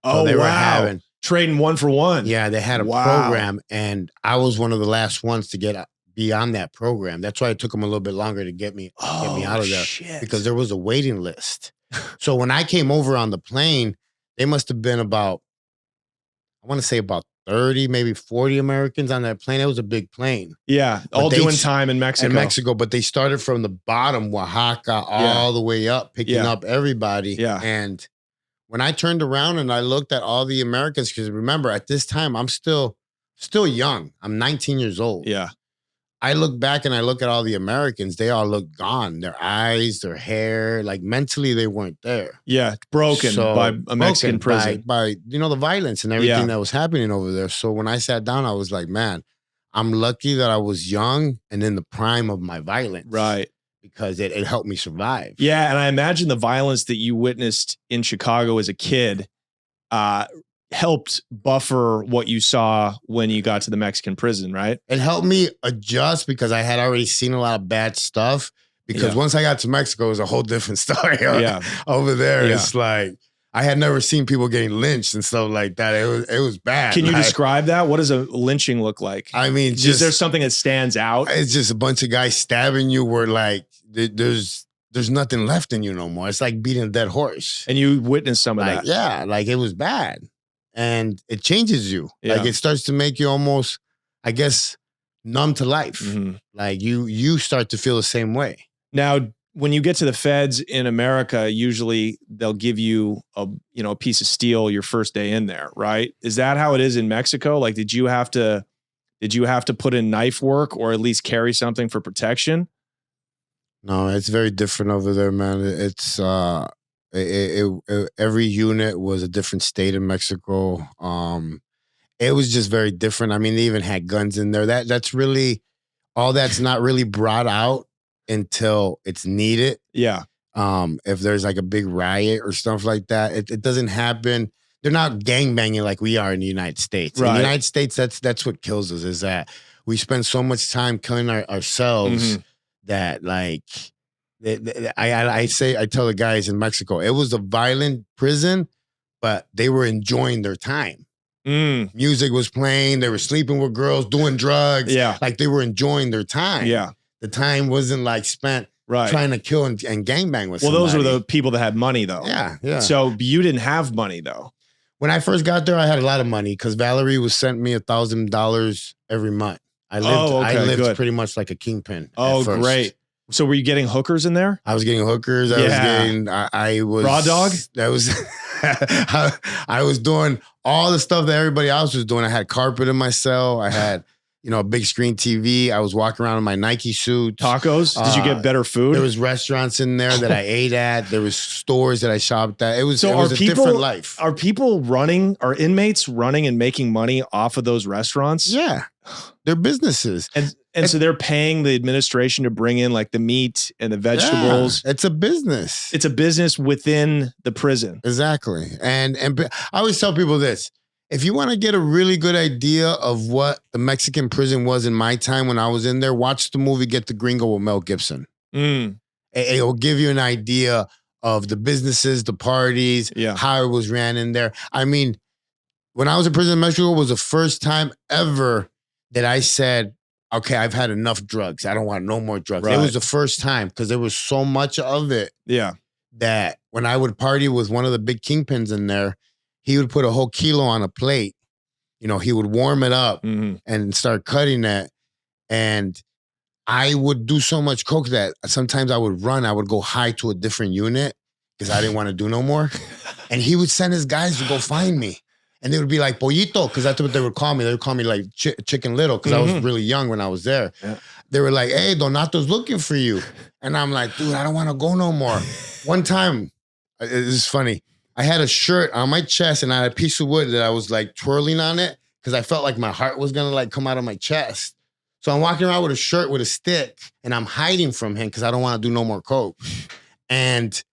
So they were having trading 1 for 1. Yeah, they had a program, and I was one of the last ones to be on that program. That's why it took them a little bit longer to get me out of there, because there was a waiting list. So when I came over on the plane, they must have been about 30, maybe 40 Americans on that plane. It was a big plane. Yeah, all doing time in Mexico. But they started from the bottom, Oaxaca, all the way up, picking up everybody. Yeah. And when I turned around and I looked at all the Americans, because remember, at this time, I'm still young. I'm 19 years old. Yeah. I look back and I look at all the Americans. They all look gone. Their eyes, their hair, like mentally, they weren't there. Yeah, broken by a Mexican prison. By the violence and everything that was happening over there. So when I sat down, I was like, man, I'm lucky that I was young and in the prime of my violence. Right. Because it helped me survive. Yeah, and I imagine the violence that you witnessed in Chicago as a kid helped buffer what you saw when you got to the Mexican prison, right? It helped me adjust because I had already seen a lot of bad stuff. Because once I got to Mexico, it was a whole different story. Over there, it's like I had never seen people getting lynched and stuff like that. It was bad. Can you describe that? What does a lynching look like? I mean, is there something that stands out? It's just a bunch of guys stabbing you where like there's nothing left in you no more. It's like beating a dead horse. And you witnessed some of that. Yeah, like it was bad. And it changes you. Yeah. Like it starts to make you almost, I guess, numb to life. Mm-hmm. Like you start to feel the same way. Now, when you get to the feds in America, usually they'll give you a piece of steel your first day in there, right? Is that how it is in Mexico? Like, did you have to put in knife work or at least carry something for protection? No, it's very different over there, man. It's every unit was a different state in Mexico. It was just very different. I mean, they even had guns in there. That's really all. That's not really brought out until it's needed. Yeah. If there's like a big riot or stuff like that, it doesn't happen. They're not gangbanging like we are in the United States. Right. In the United States, that's what kills us, is that we spend so much time killing ourselves that like I tell the guys in Mexico, it was a violent prison, but they were enjoying their time. Music was playing, they were sleeping with girls, doing drugs. Yeah. Like they were enjoying their time. Yeah. The time wasn't like spent trying to kill and gangbang with somebody. Those were the people that had money though. Yeah, yeah. So you didn't have money though. When I first got there, I had a lot of money because Valerie was sent me $1,000 every month. I lived pretty much like a kingpin. Oh, great. So were you getting hookers in there? I was getting hookers. I was raw dog. That was I was doing all the stuff that everybody else was doing. I had carpet in my cell. I had, a big screen TV. I was walking around in my Nike suit. Tacos? Did you get better food? There was restaurants in there that I ate at. There was stores that I shopped at. It was a different life. Are inmates running and making money off of those restaurants? Yeah. They're businesses. And so they're paying the administration to bring in like the meat and the vegetables. Yeah, it's a business. It's a business within the prison. Exactly. And I always tell people this. If you want to get a really good idea of what the Mexican prison was in my time when I was in there, watch the movie Get the Gringo with Mel Gibson. It'll give you an idea of the businesses, the parties, how it was ran in there. I mean, when I was in prison in Mexico, it was the first time ever that I said, okay, I've had enough drugs. I don't want no more drugs. Right. It was the first time because there was so much of it. Yeah. That when I would party with one of the big kingpins in there, he would put a whole kilo on a plate. He would warm it up and start cutting it. And I would do so much coke that sometimes I would run. I would go high to a different unit because I didn't want to do no more. And he would send his guys to go find me. And they would be like, Pollito, because that's what they would call me. They would call me like Chicken Little because I was really young when I was there. Yeah. They were like, hey, Donato's looking for you. And I'm like, dude, I don't want to go no more. One time, it's funny. I had a shirt on my chest and I had a piece of wood that I was like twirling on it because I felt like my heart was going to like come out of my chest. So I'm walking around with a shirt with a stick and I'm hiding from him because I don't want to do no more coke. And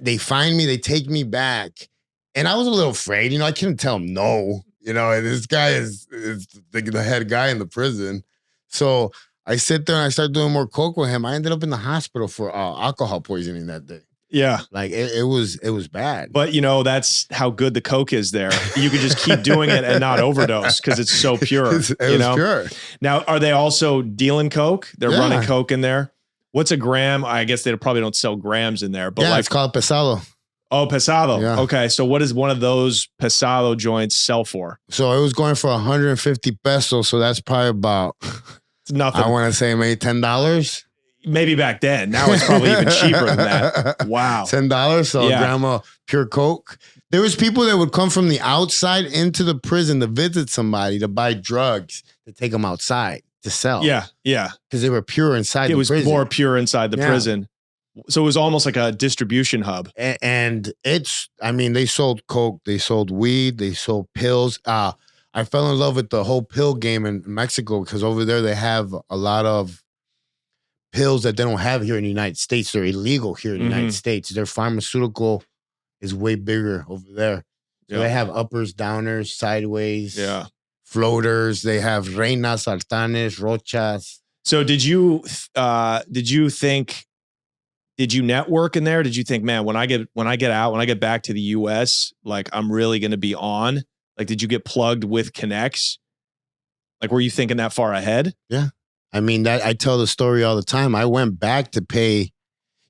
they find me, they take me back. And I was a little afraid, I couldn't tell him no, and this guy is the head guy in the prison. So I sit there and I start doing more coke with him. I ended up in the hospital for alcohol poisoning that day. Yeah. Like it was bad. But that's how good the coke is there. You can just keep doing it and not overdose because it's so pure. It was pure. Now, are they also dealing coke? They're running coke in there. What's a gram? I guess they probably don't sell grams in there, but it's called pesado. Oh, pesado. Yeah. Okay. So what does one of those pesado joints sell for? So it was going for 150 pesos. So that's probably about, it's nothing. I want to say maybe $10. Maybe back then. Now it's probably even cheaper than that. Wow. $10. So a gram of pure coke. There was people that would come from the outside into the prison to visit somebody to buy drugs to take them outside to sell. Yeah. Yeah. Because they were pure inside the prison. It was more pure inside the prison. So it was almost like a distribution hub. And they sold coke, they sold weed, they sold pills. I fell in love with the whole pill game in Mexico because over there they have a lot of pills that they don't have here in the United States. They're illegal here in the United States. Their pharmaceutical is way bigger over there. So they have uppers, downers, sideways, floaters. They have reinas, sartanes, rochas. So did you network in there? Did you think, man, when I get back to the US, like I'm really going to be on? Like, did you get plugged with connects? Like, were you thinking that far ahead? Yeah. I mean, that I tell the story all the time. I went back to pay,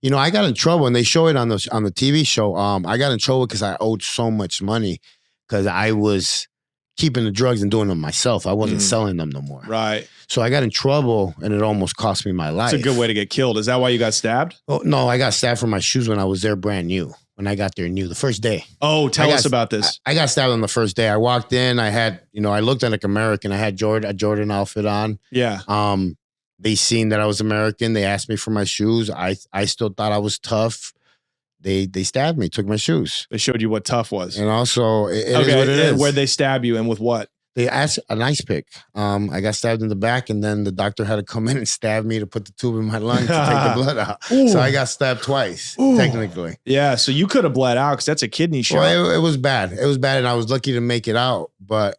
I got in trouble and they show it on the TV show. I got in trouble because I owed so much money because I was keeping the drugs and doing them myself. I wasn't selling them no more. Right. So I got in trouble and it almost cost me my life. It's a good way to get killed. Is that why you got stabbed? Oh, no, I got stabbed for my shoes when I was there brand new. When I got there new, the first day. Oh, tell us about this. I got stabbed on the first day. I walked in, I had, I looked like American. I had a Jordan outfit on. Yeah. They seen that I was American. They asked me for my shoes. I still thought I was tough. They stabbed me, took my shoes. They showed you what tough was. And also, it is what it is. Where'd they stab you and with what? They asked an ice pick. I got stabbed in the back and then the doctor had to come in and stab me to put the tube in my lung to take the blood out. So I got stabbed twice, technically. Yeah, so you could have bled out because that's a kidney shot. Well, it was bad. It was bad and I was lucky to make it out. But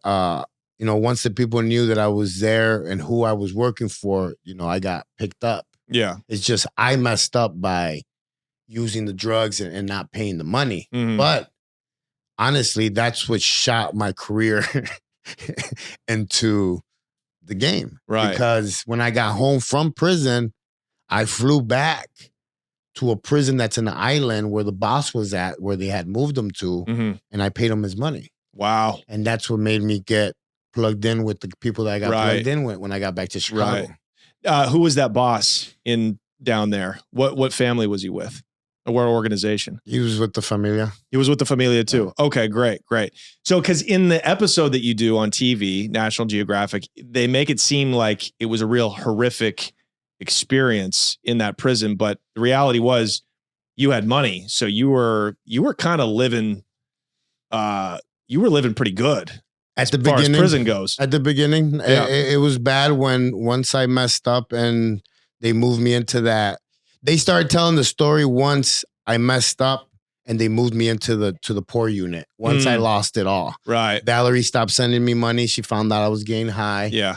you know, once the people knew that I was there and who I was working for, you know, I got picked up. Yeah. It's just I messed up by using the drugs and not paying the money. Mhm. But honestly, that's what shot my career into the game. Right. Because when I got home from prison, I flew back to a prison that's in the island where the boss was at, where they had moved him to, Mhm. and I paid him his money. Wow. And that's what made me get plugged in with the people that I got Right. plugged in with when I got back to Chicago. Right. Who was that boss in down there? What family was he with? Or what organization? He was with the Familia. He was with the Familia too. Okay, great. So, because in the episode that you do on TV, National Geographic, they make it seem like it was a real horrific experience in that prison, but the reality was you had money, so you were kind of living. You were living pretty good At the as far as beginning, prison goes. At the beginning, Yeah. it was bad once I messed up and they moved me into that. They started telling the story once I messed up and they moved me into the poor unit. Once I lost it all. Right. Valerie stopped sending me money. She found out I was getting high. Yeah.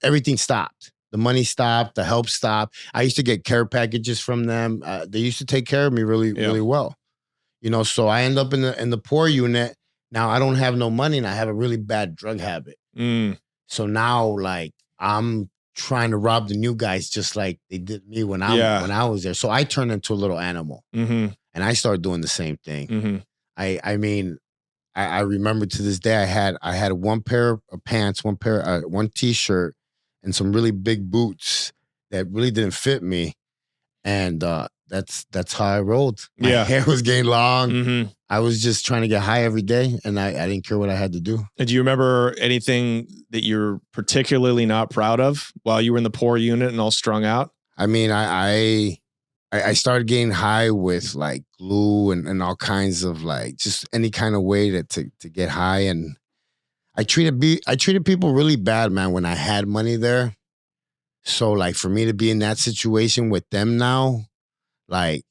Everything stopped. The money stopped. The help stopped. I used to get care packages from them. They used to take care of me really well. You know, so I end up in the poor unit. Now I don't have no money and I have a really bad drug habit. So now, like, I'm trying to rob the new guys just like they did me when I was there. So I turned into a little animal, and I started doing the same thing. I mean, I remember to this day I had one pair of pants, one t-shirt, and some really big boots that really didn't fit me, and that's how I rolled. My hair was getting long. I was just trying to get high every day, and I didn't care what I had to do. And do you remember anything that you're particularly not proud of while you were in the poor unit and all strung out? I mean, I started getting high with like glue and all kinds of like just any kind of way to get high, and I treated people really bad, man, when I had money there. So like for me to be in that situation with them now, like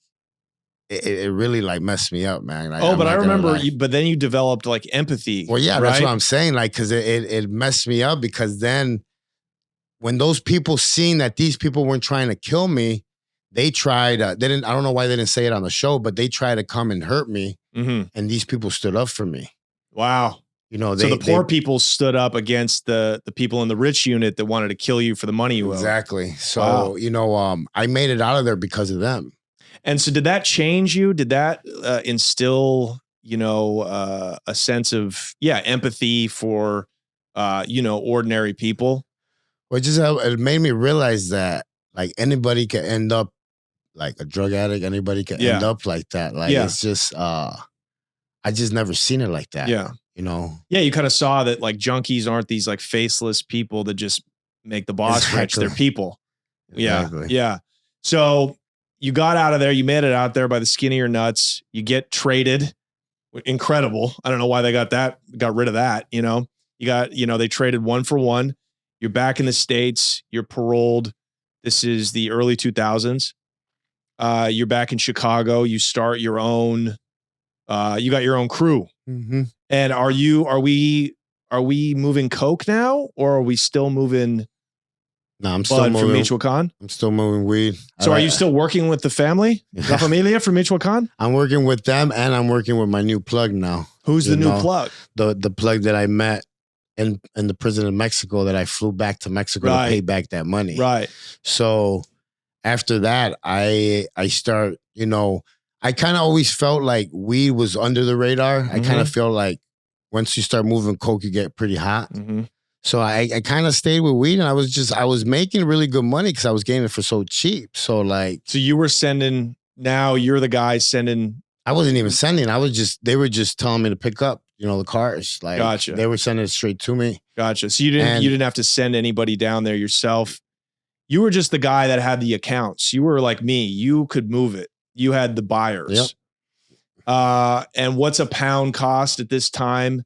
it really like messed me up, man. Like, but I remember, but then you developed like empathy. Well, yeah, right? That's what I'm saying. Like, cause it messed me up because then when those people seen that these people weren't trying to kill me, they tried, I don't know why they didn't say it on the show, but they tried to come and hurt me. And these people stood up for me. Wow. You know, so the poor people stood up against the people in the rich unit that wanted to kill you for the money you owed. Exactly. So, you know, I made it out of there because of them. And so did that change you? Did that instill, you know, a sense of, empathy for, you know, ordinary people? Well, it made me realize that like anybody can end up like a drug addict. Anybody can end up like that. Like it's just, I just never seen it like that. Yeah. You know? Yeah, you kind of saw that like junkies aren't these like faceless people that just make the boss rich. They're people. Exactly. Yeah. So you got out of there. You made it out there by the skin of your nuts. You get traded. Incredible. I don't know why they got rid of that. You know, they traded 1 for 1. You're back in the States. You're paroled. This is the early 2000s. You're back in Chicago. You start your own. You got your own crew. And are we moving coke now, or are we still moving? No, I'm still moving from Michoacan. I'm still moving weed. So are you still working with the family, La Familia from Michoacan? I'm working with them, and I'm working with my new plug now. Who's the new plug? The plug that I met in the prison in Mexico that I flew back to Mexico to pay back that money. Right. So after that, I start, you know, I kind of always felt like weed was under the radar. I kind of feel like once you start moving coke, you get pretty hot. So I kind of stayed with weed, and I was making really good money because I was getting it for so cheap. So like, so you were sending. Now you're the guy sending. I wasn't even sending. They were just telling me to pick up, you know, the cars. Like, gotcha. They were sending it straight to me. Gotcha. So you didn't have to send anybody down there yourself. You were just the guy that had the accounts. You were like me. You could move it. You had the buyers. Yep. And what's a pound cost at this time?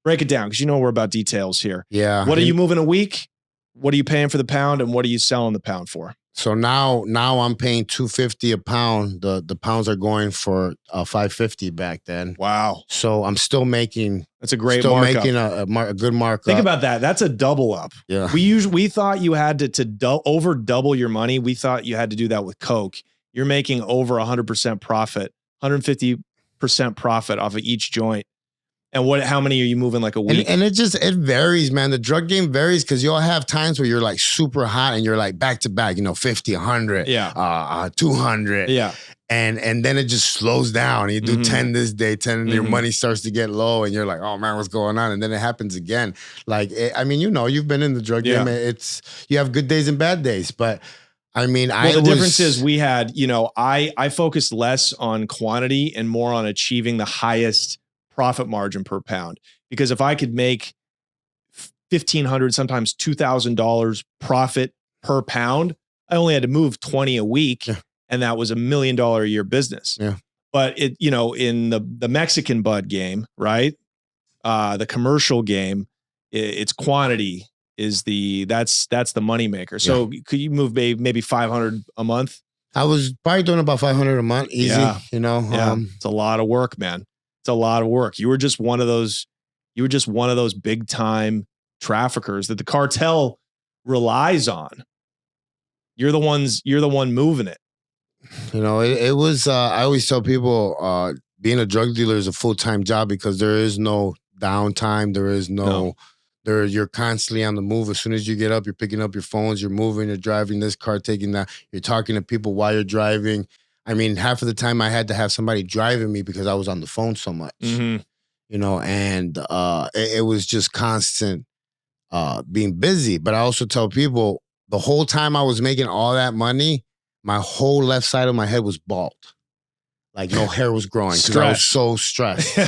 Break it down, because you know we're about details here. Yeah. What are you moving a week? what are you paying for the pound and what are you selling the pound for? So now I'm paying $2.50 a pound. The pounds are going for $5.50 back then. Wow. So I'm still making. That's a great still markup. making a good markup. Think about that. That's a double up. Yeah. We thought you had to over double your money. We thought you had to do that with Coke. You're making over 100% profit, 150% profit off of each joint. And how many are you moving like a week? And it varies, man. The drug game varies because you'll have times where you're like super hot and you're like back to back, 50, 100, 200. Yeah. And then it just slows down. You do 10 this day, 10, and your money starts to get low and you're like, oh man, what's going on? And then it happens again. Like, you've been in the drug game. You have good days and bad days, but the difference is we had, I focused less on quantity and more on achieving the highest profit margin per pound. Because if I could make $1,500, sometimes $2,000 profit per pound, I only had to move 20 a week. Yeah. And that was $1 million a year business. Yeah. But in the Mexican bud game, right? The commercial game, it's quantity is that's the money maker. So could you move maybe 500 a month? I was probably doing about 500 a month. Easy, Yeah. It's a lot of work, man. It's a lot of work. You were just one of those big time traffickers that the cartel relies on. You're the one moving it. It was, I always tell people, being a drug dealer is a full-time job because there is no downtime. There is you're constantly on the move. As soon as you get up, you're picking up your phones, you're moving, you're driving this car, taking that, you're talking to people while you're driving. Half of the time I had to have somebody driving me because I was on the phone so much, and it was just constant being busy. But I also tell people the whole time I was making all that money, my whole left side of my head was bald. Like no hair was growing because I was so stressed.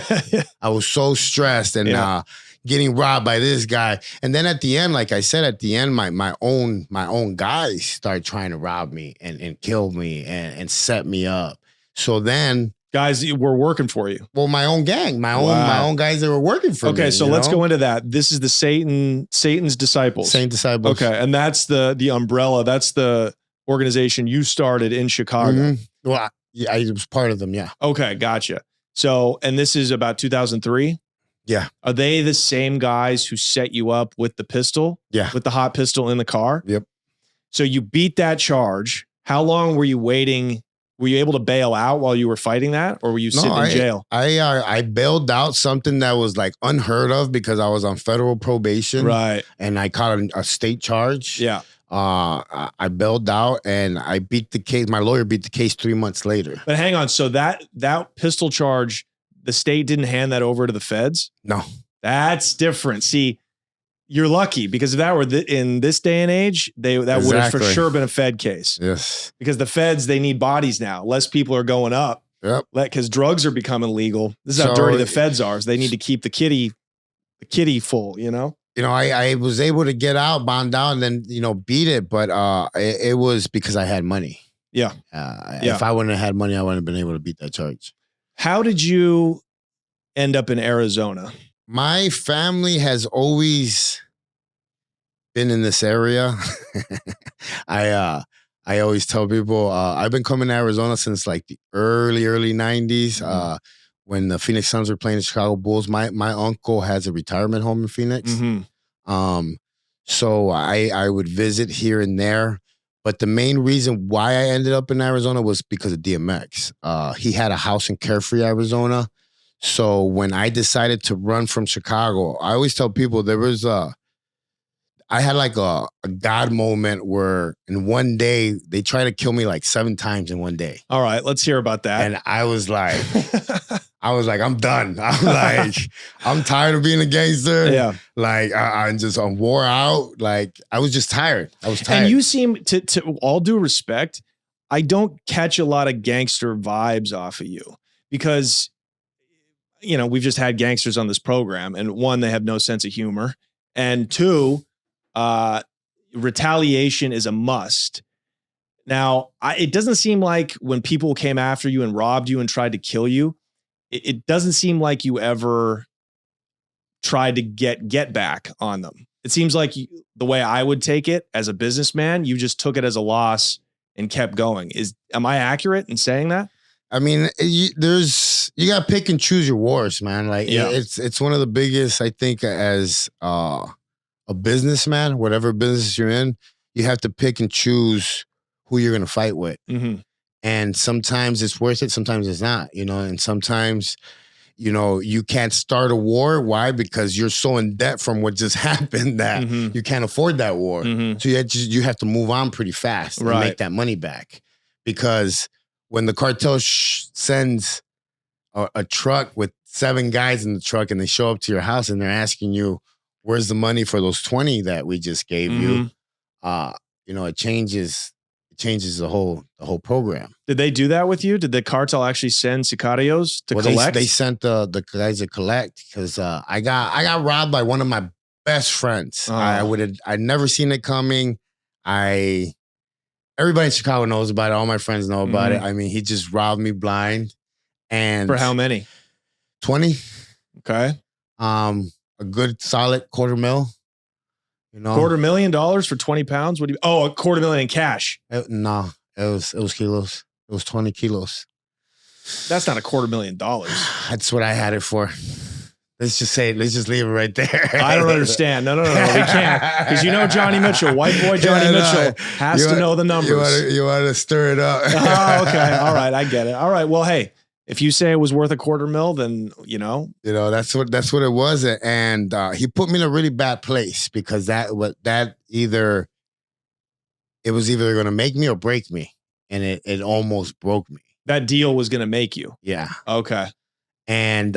I was so stressed and getting robbed by this guy. And then at the end, like I said, my own guys started trying to rob me and kill me and set me up. So then guys were working for you. Well, my own gang, my own guys that were working for me. Okay, so let's go into that. This is the Satan's disciples. Saint disciples. Okay, and that's the umbrella. That's the organization you started in Chicago. Well, I was part of them. Yeah. Okay, gotcha. So, and this is about 2003. Yeah. Are they the same guys who set you up with the pistol? Yeah. With the hot pistol in the car? Yep. So you beat that charge. How long were you waiting? Were you able to bail out while you were fighting that? Or were you sitting in jail? I bailed out, something that was like unheard of because I was on federal probation. Right. And I caught a state charge. Yeah. I bailed out and I beat the case. My lawyer beat the case 3 months later. But hang on. So that pistol charge, the state didn't hand that over to the feds? No. That's different. See, you're lucky because if that were in this day and age, that would have for sure been a Fed case. Yes. Because the feds, they need bodies now. Less people are going up. Yep. Because drugs are becoming legal. This is how dirty the feds are. So they need to keep the kitty full, I was able to get out, bond out, and then, beat it. But it was because I had money. Yeah. If I wouldn't have had money, I wouldn't have been able to beat that charge. How did you end up in Arizona? My family has always been in this area. I always tell people I've been coming to Arizona since like the early 90s. When the Phoenix Suns were playing the Chicago Bulls. My uncle has a retirement home in Phoenix. So I would visit here and there. But the main reason why I ended up in Arizona was because of DMX. He had a house in Carefree, Arizona. So when I decided to run from Chicago, I always tell people I had like a God moment where in one day, they tried to kill me like 7 times in one day. All right, let's hear about that. And I was like, I'm done. I'm tired of being a gangster. Yeah. Like I'm wore out. Like I was just tired. I was tired. And you seem to all due respect, I don't catch a lot of gangster vibes off of you because, we've just had gangsters on this program and 1, they have no sense of humor. And 2, retaliation is a must. Now, it doesn't seem like when people came after you and robbed you and tried to kill you, it doesn't seem like you ever tried to get back on them. It seems like the way I would take it as a businessman, you just took it as a loss and kept going. Am I accurate in saying that? I mean, you got to pick and choose your wars, man. Like it's one of the biggest, I think, as a businessman, whatever business you're in, you have to pick and choose who you're going to fight with. Mm-hmm. And sometimes it's worth it. Sometimes it's not, and sometimes, you can't start a war. Why? Because you're so in debt from what just happened that you can't afford that war. So you have to move on pretty fast and make that money back. Because when the cartel sends a truck with 7 guys in the truck and they show up to your house and they're asking you, where's the money for those 20 that we just gave you? It changes the whole program. Did they do that with you? Did the cartel actually send sicarios to collect? They sent the guys to collect because I got robbed by one of my best friends. I'd never seen it coming. Everybody in Chicago knows about it. All my friends know about it. I mean, he just robbed me blind. And for how many? 20. Okay. A good solid $250,000. $250,000 for 20 pounds? What do you? Oh, $250,000 in cash. No, it was kilos. It was 20 kilos. That's not $250,000. That's what I had it for. Let's just leave it right there. I don't understand. No, we can't. Because Johnny Mitchell, white boy Johnny Mitchell has to know the numbers. You want to stir it up. Oh, okay. All right. I get it. All right. Well, hey, if you say it was worth $250,000, then, that's what it was. And he put me in a really bad place because it was either going to make me or break me. And it almost broke me. That deal was going to make you. Yeah. Okay. And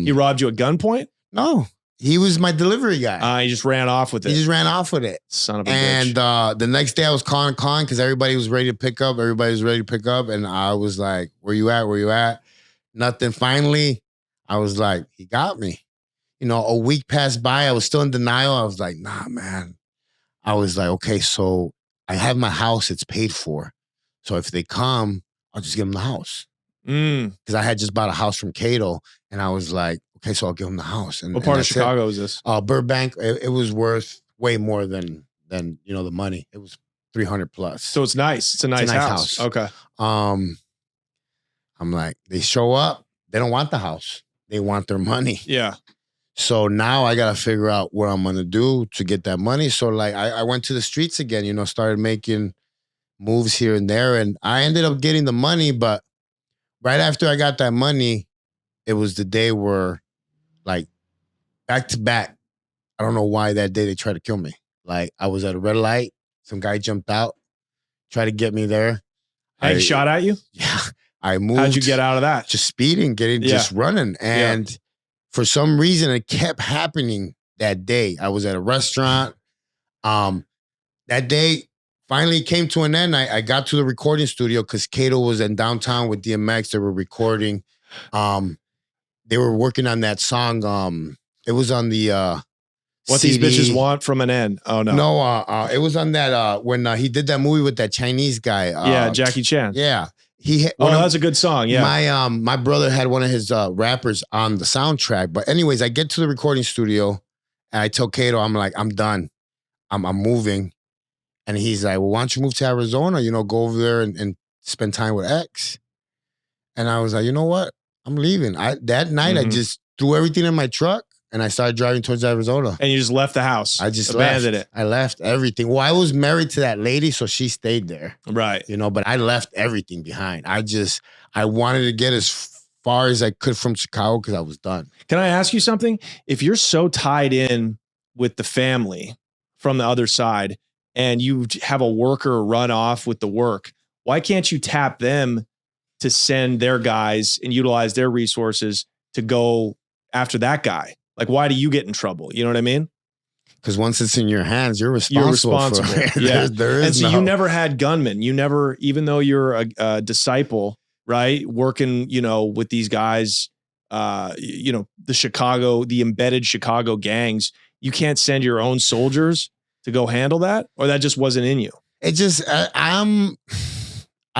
he robbed you at gunpoint? No, he was my delivery guy. He just ran off with it. He just ran off with it. Son of a bitch. And the next day I was calling because everybody was ready to pick up. And I was like, where you at? Nothing. Finally, I was like, he got me. A week passed by. I was still in denial. I was like, nah, man. I was like, okay, so I have my house. It's paid for. So if they come, I'll just give them the house. Because I had just bought a house from Cato, and I was like, okay, so I'll give him the house. And what part of Chicago is this? Burbank. It was worth way more than the money. It was 300 plus. So it's nice. It's a nice house. Okay. I'm like, they show up, they don't want the house. They want their money. Yeah. So now I got to figure out what I'm going to do to get that money. So like I went to the streets again, started making moves here and there. And I ended up getting the money, but right after I got that money, it was the day where, like, back to back, I don't know why that day they tried to kill me. Like, I was at a red light. Some guy jumped out, tried to get me there. He shot at you? Yeah. I moved. How'd you get out of that? Just speeding, just running. And for some reason, it kept happening that day. I was at a restaurant. That day finally came to an end. I got to the recording studio because Cato was in downtown with DMX. They were recording. They were working on that song. It was on the What CD. These Bitches Want from an End. Oh, no. No, it was on that when he did that movie with that Chinese guy. Jackie Chan. Yeah. That's a good song. Yeah. My brother had one of his rappers on the soundtrack. But anyways, I get to the recording studio and I tell Cato, I'm like, I'm done. I'm moving. And he's like, well, why don't you move to Arizona? Go over there and spend time with X. And I was like, you know what? I'm leaving. That night, I just threw everything in my truck and I started driving towards Arizona. And you just left the house. I just abandoned it. I left everything. Well, I was married to that lady, so she stayed there. Right. But I left everything behind. I wanted to get as far as I could from Chicago because I was done. Can I ask you something? If you're so tied in with the family from the other side and you have a worker run off with the work, why can't you tap them to send their guys and utilize their resources to go after that guy? Like, why do you get in trouble? You know what I mean? Because once it's in your hands, you're responsible. For it. Yeah. there is and so you never had gunmen. You never, even though you're a disciple, right? Working, with these guys, the embedded Chicago gangs, you can't send your own soldiers to go handle that? Or that just wasn't in you? It just, I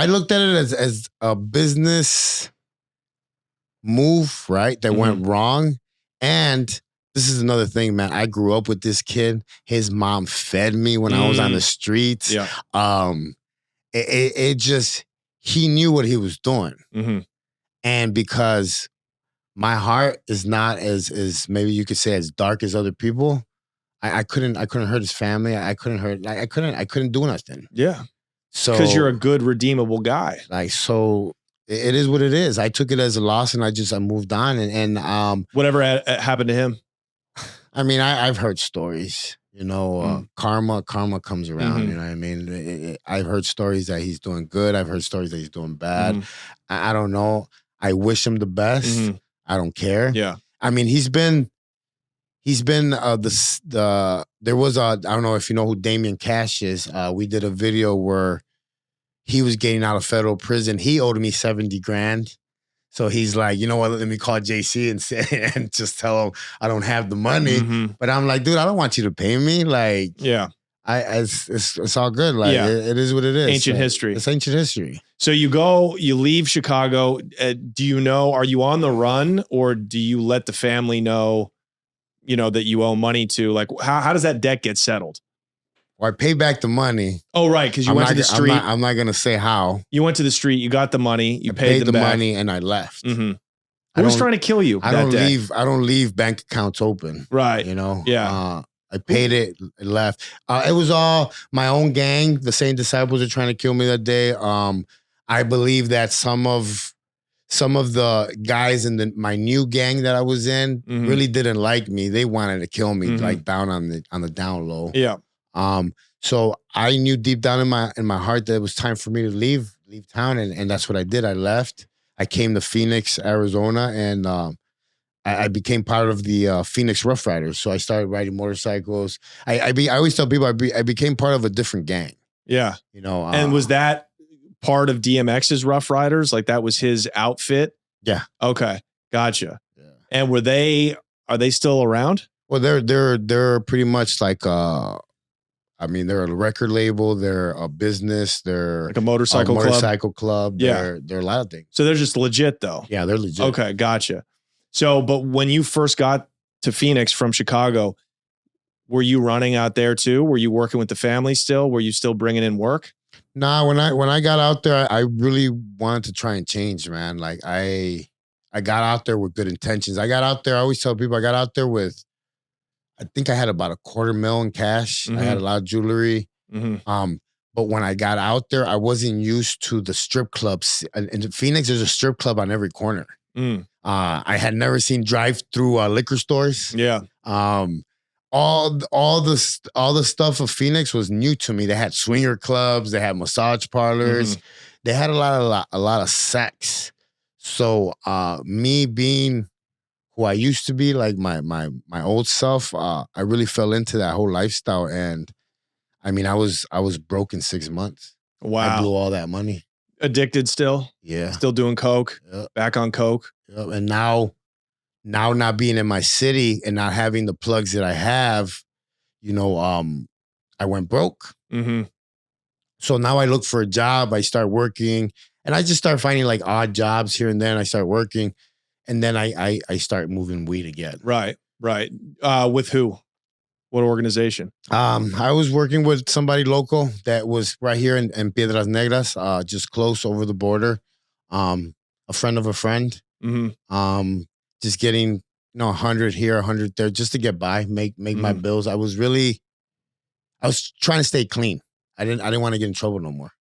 looked at it as a business move, right? That went wrong. And this is another thing, man. I grew up with this kid. His mom fed me when I was on the streets. Yeah. It just, he knew what he was doing. Mm-hmm. And because my heart is not as maybe you could say as dark as other people, I couldn't hurt his family. I couldn't do nothing. Yeah. So because you're a good, redeemable guy. Like, so it is what it is. I took it as a loss and I moved on. And whatever happened to him. I mean, I've heard stories, you know, karma comes around, you know what I mean? I've heard stories that he's doing good. I've heard stories that he's doing bad. I don't know. I wish him the best. I don't care. Yeah. I mean, he's been there was I don't know if you know who Damian Cash is. We did a video where he was getting out of federal prison. He owed me 70 grand. So he's like, you know what, let me call JC and say, and just tell him I don't have the money. But I'm like, dude, I don't want you to pay me. Like, yeah. It's all good. Like, it is what it is. Ancient history. It's ancient history. So you leave Chicago. Do you know, are you on the run or do you let the family know, you know, that you owe money to? Like, how does that debt get settled? Well, I pay back the money. Oh, right. Because you went to the street. I'm not going to say how. You went to the street. You got the money. You paid the back. money and I left. Who was trying to kill you? I don't leave bank accounts open. Right. You know? Yeah. I paid it, left. It was all my own gang. The same disciples are trying to kill me that day. I believe that some of the guys in my new gang that I was in really didn't like me. They wanted to kill me, like down on the down low. Yeah. So I knew deep down in my heart that it was time for me to leave town, and that's what I did. I left. I came to Phoenix, Arizona, and I became part of the Phoenix Rough Riders. So I started riding motorcycles. I always tell people I became part of a different gang. Yeah. You know. And was that part of DMX's Rough Riders? Like that was his outfit? Yeah. Okay. Gotcha. Yeah. And are they still around? Well, they're pretty much like I mean, they're a record label, they're a business, they're like a motorcycle club. Yeah. They're a lot of things. So they're just legit though. Yeah, they're legit. Okay, gotcha. So, but when you first got to Phoenix from Chicago, were you running out there too? Were you working with the family still? Were you still bringing in work? Nah, when I got out there, I really wanted to try and change, man. Like I got out there with good intentions. I got out there, I always tell people I got out there with, I think I had about $250,000 in cash. I had a lot of jewelry. But when I got out there, I wasn't used to the strip clubs. In Phoenix, there's a strip club on every corner. I had never seen drive-through liquor stores. Yeah. All the stuff of Phoenix was new to me. They had swinger clubs. They had massage parlors. They had a lot of sex. So me being who I used to be, like my old self, I really fell into that whole lifestyle. And I mean, I was broke in 6 months. Wow. I blew all that money. Addicted still? Yeah. Still doing coke? Yep. Back on coke? Yep. And now not being in my city and not having the plugs that I have, you know, I went broke. So now I look for a job. I start working and I just start finding like odd jobs here and there. And I start working. And then I start moving weed again. Right. With who? What organization? I was working with somebody local that was right here in Piedras Negras, just close over the border. A friend of a friend. Just getting, you know, 100 here, 100 there, just to get by, make my bills. I was trying to stay clean. I didn't want to get in trouble no more.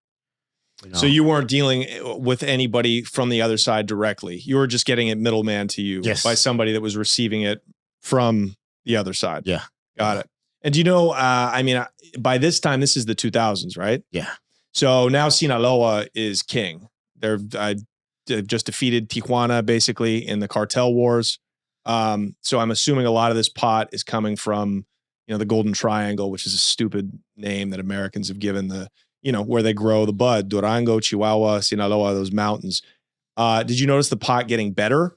You know? So you weren't dealing with anybody from the other side directly. You were just getting it middleman to you by somebody that was receiving it from the other side. Yeah. Got it. And do you know, I mean, by this time, this is the 2000s, right? Yeah. So now Sinaloa is king. They're just defeated Tijuana basically in the cartel wars. So I'm assuming a lot of this pot is coming from, you know, the Golden Triangle, which is a stupid name that Americans have given the, you know, where they grow the bud, Durango, Chihuahua, Sinaloa, those mountains. Did you notice the pot getting better?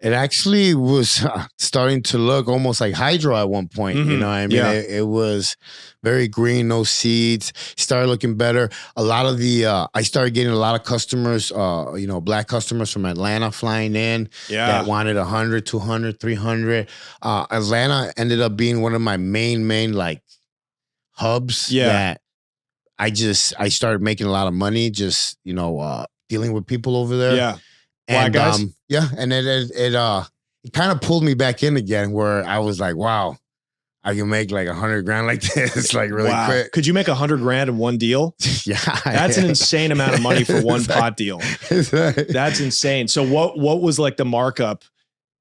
It actually was starting to look almost like hydro at one point. You know what I mean? Yeah. It was very green, no seeds. Started looking better. A lot of the I started getting a lot of customers, black customers from Atlanta flying in that wanted 100, 200, 300. Atlanta ended up being one of my main like hubs that I started making a lot of money just, dealing with people over there. Yeah. And Black guys? and it kind of pulled me back in again where I was like, wow, I can make like 100 grand like this, like really quick. Could you make 100 grand in one deal? Yeah. That's an insane amount of money for one pot deal. That's insane. So what was like the markup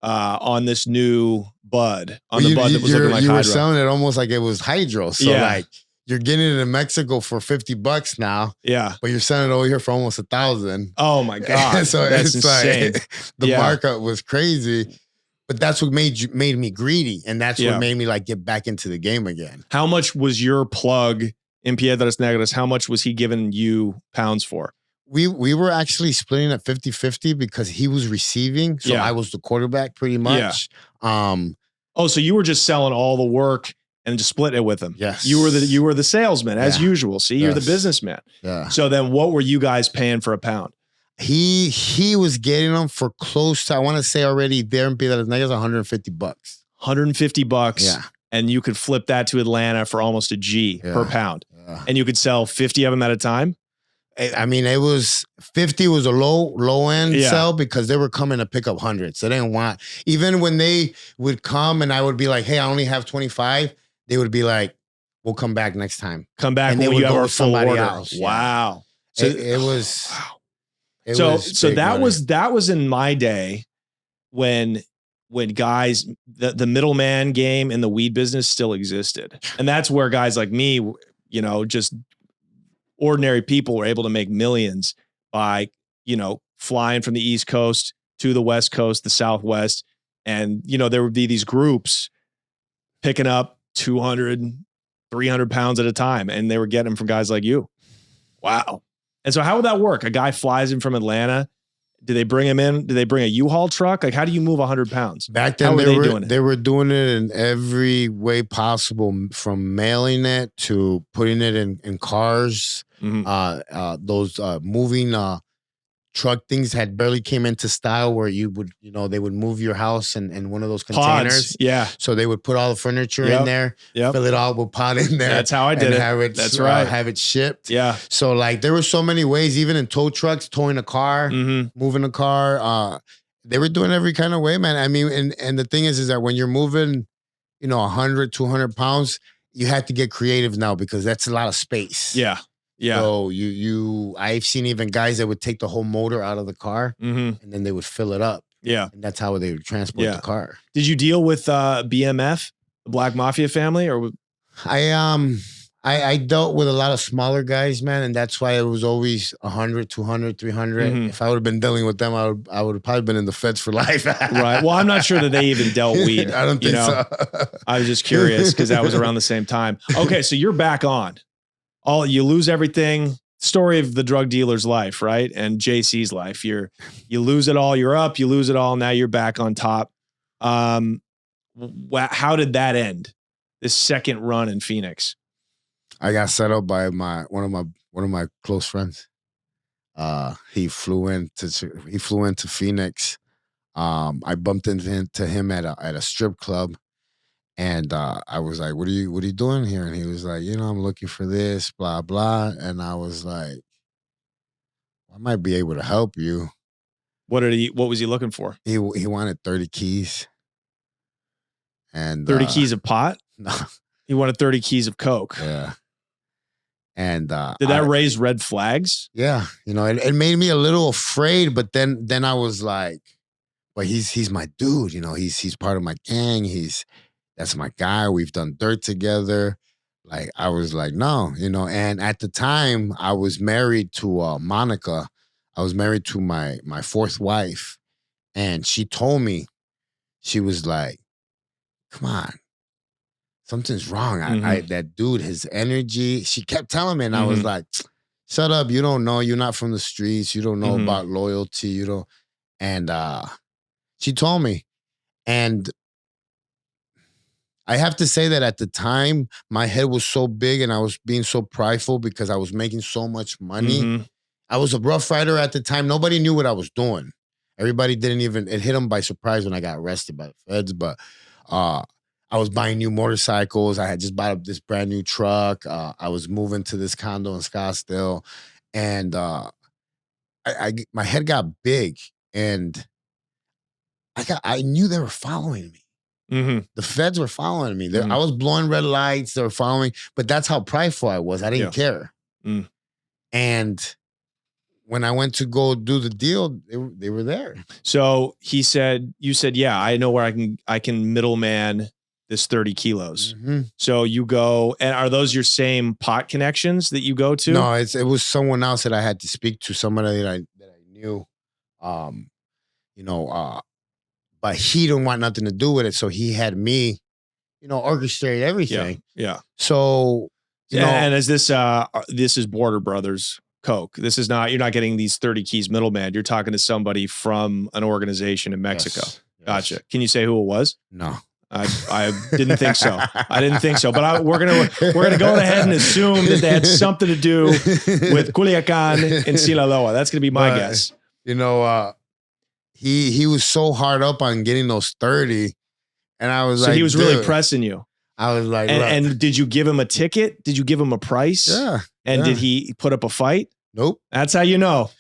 on this new bud? On the bud that was looking like you hydro? were selling it almost like it was hydro. So like you're getting it in Mexico for $50 now. Yeah. But you're selling it over here for almost 1,000. Oh my God. So that's it's insane. Like, the markup was crazy. But that's what made me greedy. And that's what made me like get back into the game again. How much was your plug in Piedras Negras? How much was he giving you pounds for? We were actually splitting at 50-50 because he was receiving. So I was the quarterback pretty much. So you were just selling all the work and just split it with him. Yes. You were the salesman as usual. See, you're the businessman. Yeah. So then what were you guys paying for a pound? He was getting them for close to, I want to say already there in Piedras Negras, $150. $150. Yeah. And you could flip that to Atlanta for almost a G per pound. Yeah. And you could sell 50 of them at a time. I mean, it was 50 was a low end sell because they were coming to pick up hundreds. So they didn't want, even when they would come and I would be like, hey, I only have 25. They would be like, we'll come back next time. Come back and when you have our full order. Else. Wow. So it was. Wow. So that was in my day when guys, the middleman game in the weed business still existed. And that's where guys like me, just ordinary people were able to make millions by, flying from the East Coast to the West Coast, the Southwest. And, there would be these groups picking up 200, 300 pounds at a time. And they were getting them from guys like you. Wow. And so how would that work? A guy flies in from Atlanta. Do they bring him in? Do they bring a U-Haul truck? Like, how do you move 100 pounds? Back then, they were doing it in every way possible, from mailing it to putting it in cars. Mm-hmm. Those moving truck things had barely came into style where you would, they would move your house in one of those containers. Pods, yeah. So they would put all the furniture in there, fill it all with pot in there. That's how I did it. That's right. Have it shipped. Yeah. So like there were so many ways, even in tow trucks, towing a car, moving a car. They were doing every kind of way, man. I mean, and the thing is that when you're moving, 100, 200 pounds, you have to get creative now because that's a lot of space. Yeah. Yeah. So I've seen even guys that would take the whole motor out of the car and then they would fill it up. Yeah. And that's how they would transport the car. Did you deal with BMF, the Black Mafia family, or? I dealt with a lot of smaller guys, man, and that's why it was always 100, 200, 300. If I would have been dealing with them, I would have probably been in the feds for life. Right. Well, I'm not sure that they even dealt weed. I don't think so. I was just curious because that was around the same time. Okay, so you're back on. You lose everything. Story of the drug dealer's life, right? And JC's life. You lose it all. You're up. You lose it all. Now you're back on top. How did that end? This second run in Phoenix. I got set up by one of my close friends. He flew into Phoenix. I bumped into him at a strip club. And I was like, what are you doing here? And he was like, I'm looking for this, blah, blah. And I was like, I might be able to help you. What was he looking for? He wanted 30 keys. And 30 keys of pot? No. He wanted 30 keys of coke. Yeah. And did that raise red flags? Yeah. It made me a little afraid, but then I was like, but he's my dude, he's part of my gang. That's my guy. We've done dirt together. Like, I was like, no, and at the time I was married to Monica. I was married to my fourth wife. And she told me, she was like, come on, something's wrong. That dude, his energy, she kept telling me. And I was like, shut up. You don't know. You're not from the streets. You don't know about loyalty. You don't. And She told me. And I have to say that at the time, my head was so big and I was being so prideful because I was making so much money. Mm-hmm. I was a rough rider at the time. Nobody knew what I was doing. Everybody didn't even, it hit them by surprise when I got arrested by the feds. But I was buying new motorcycles. I had just bought this brand new truck. I was moving to this condo in Scottsdale. And my head got big. And I knew they were following me. Mm-hmm. The feds were following me. Mhm. I was blowing red lights. They were following, but that's how prideful I was. I didn't care. Mm. And when I went to go do the deal, they were there. So you said, yeah, I know where I can middleman this 30 kilos. Mm-hmm. So you go, and are those your same pot connections that you go to? No, it was someone else that I had to speak to, somebody that I knew. But he didn't want nothing to do with it. So he had me, orchestrate everything. Yeah. So, and is this is Border Brothers Coke? This is not, you're not getting these 30 keys middleman. You're talking to somebody from an organization in Mexico. Yes. Gotcha. Can you say who it was? No. I didn't think so. I didn't think so. But we're gonna go ahead and assume that they had something to do with Culiacan and Sinaloa. That's gonna be my guess. He was so hard up on getting those 30, and I was so he was really pressing you. I was like, and did you give him a ticket? Did you give him a price? Yeah. And did he put up a fight? Nope. That's how you know.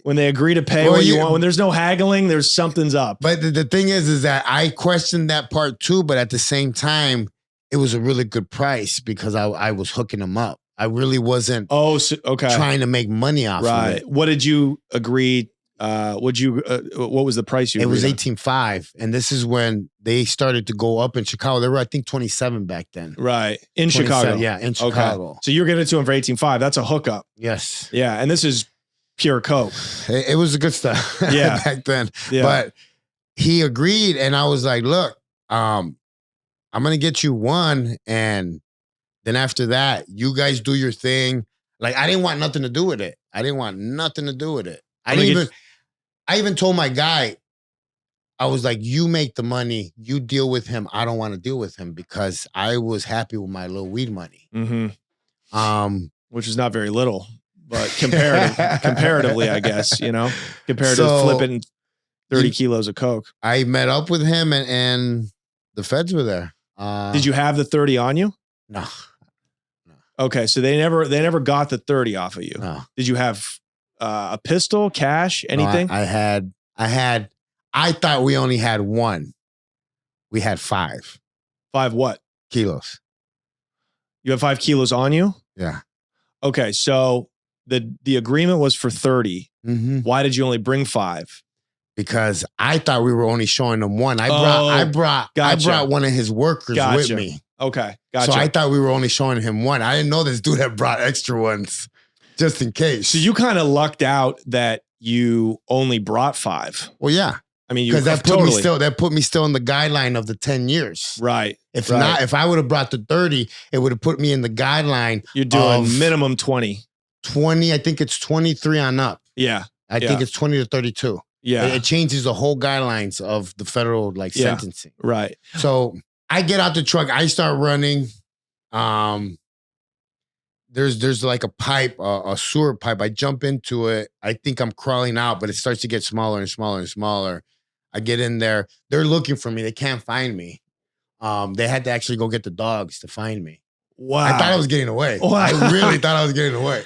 When they agree to pay what you want, when there's no haggling, there's something's up. But the thing is that I questioned that part too, but at the same time, it was a really good price because I was hooking them up. I really wasn't trying to make money off of it. What did you agree? What was the price you agreed? It was 18.5, and this is when they started to go up in Chicago. They were, I think, 27 back then. Right. In Chicago. Yeah, in Chicago. Okay. So you're getting it to him for 18.5. That's a hookup. Yes. Yeah, and this is pure coke. It was a good stuff back then. Yeah. But he agreed, and I was like, look, I'm going to get you one, and then after that, you guys do your thing. Like, I didn't want nothing to do with it. I even told my guy, I was like, you make the money, you deal with him. I don't want to deal with him because I was happy with my little weed money. Mm-hmm. Which is not very little. But comparatively, I guess, compared to flipping 30 kilos of coke. I met up with him and the feds were there. Did you have the 30 on you? No. Okay, so they never got the 30 off of you. No. Did you have a pistol, cash, anything? No, I thought we only had one. We had 5. 5 what? Kilos. You have 5 kilos on you? Yeah. Okay, so the agreement was for 30. Mm-hmm. Why did you only bring 5? Because I thought we were only showing them one. I brought one of his workers with me. Okay, gotcha. So I thought we were only showing him one. I didn't know this dude had brought extra ones just in case. So you kind of lucked out that you only brought 5. Well, yeah. I mean, because that put me still in the guideline of the 10 years. Right. If I would have brought the 30, it would have put me in the guideline. You're doing minimum 20. 20, I think it's 23 on up. Yeah. I think it's 20 to 32. Yeah. It changes the whole guidelines of the federal sentencing. Right. So I get out the truck, I start running. There's like a pipe, a sewer pipe. I jump into it. I think I'm crawling out, but it starts to get smaller and smaller and smaller. I get in there. They're looking for me. They can't find me. They had to actually go get the dogs to find me. Wow. I thought I was getting away. Wow. I really thought I was getting away.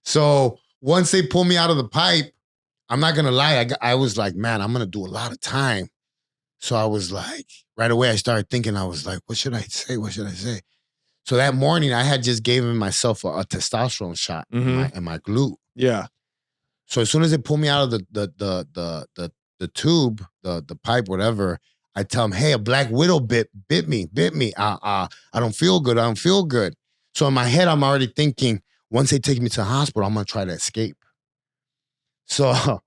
So once they pull me out of the pipe, I'm not going to lie. I was like, man, I'm going to do a lot of time. So I was like, right away, I started thinking, I was like, what should I say? What should I say? So that morning, I had just given myself a testosterone shot in my glute. Yeah. So as soon as they pull me out of the tube, the pipe, whatever, I tell them, hey, a black widow bit me. I don't feel good. So in my head, I'm already thinking, once they take me to the hospital, I'm going to try to escape. So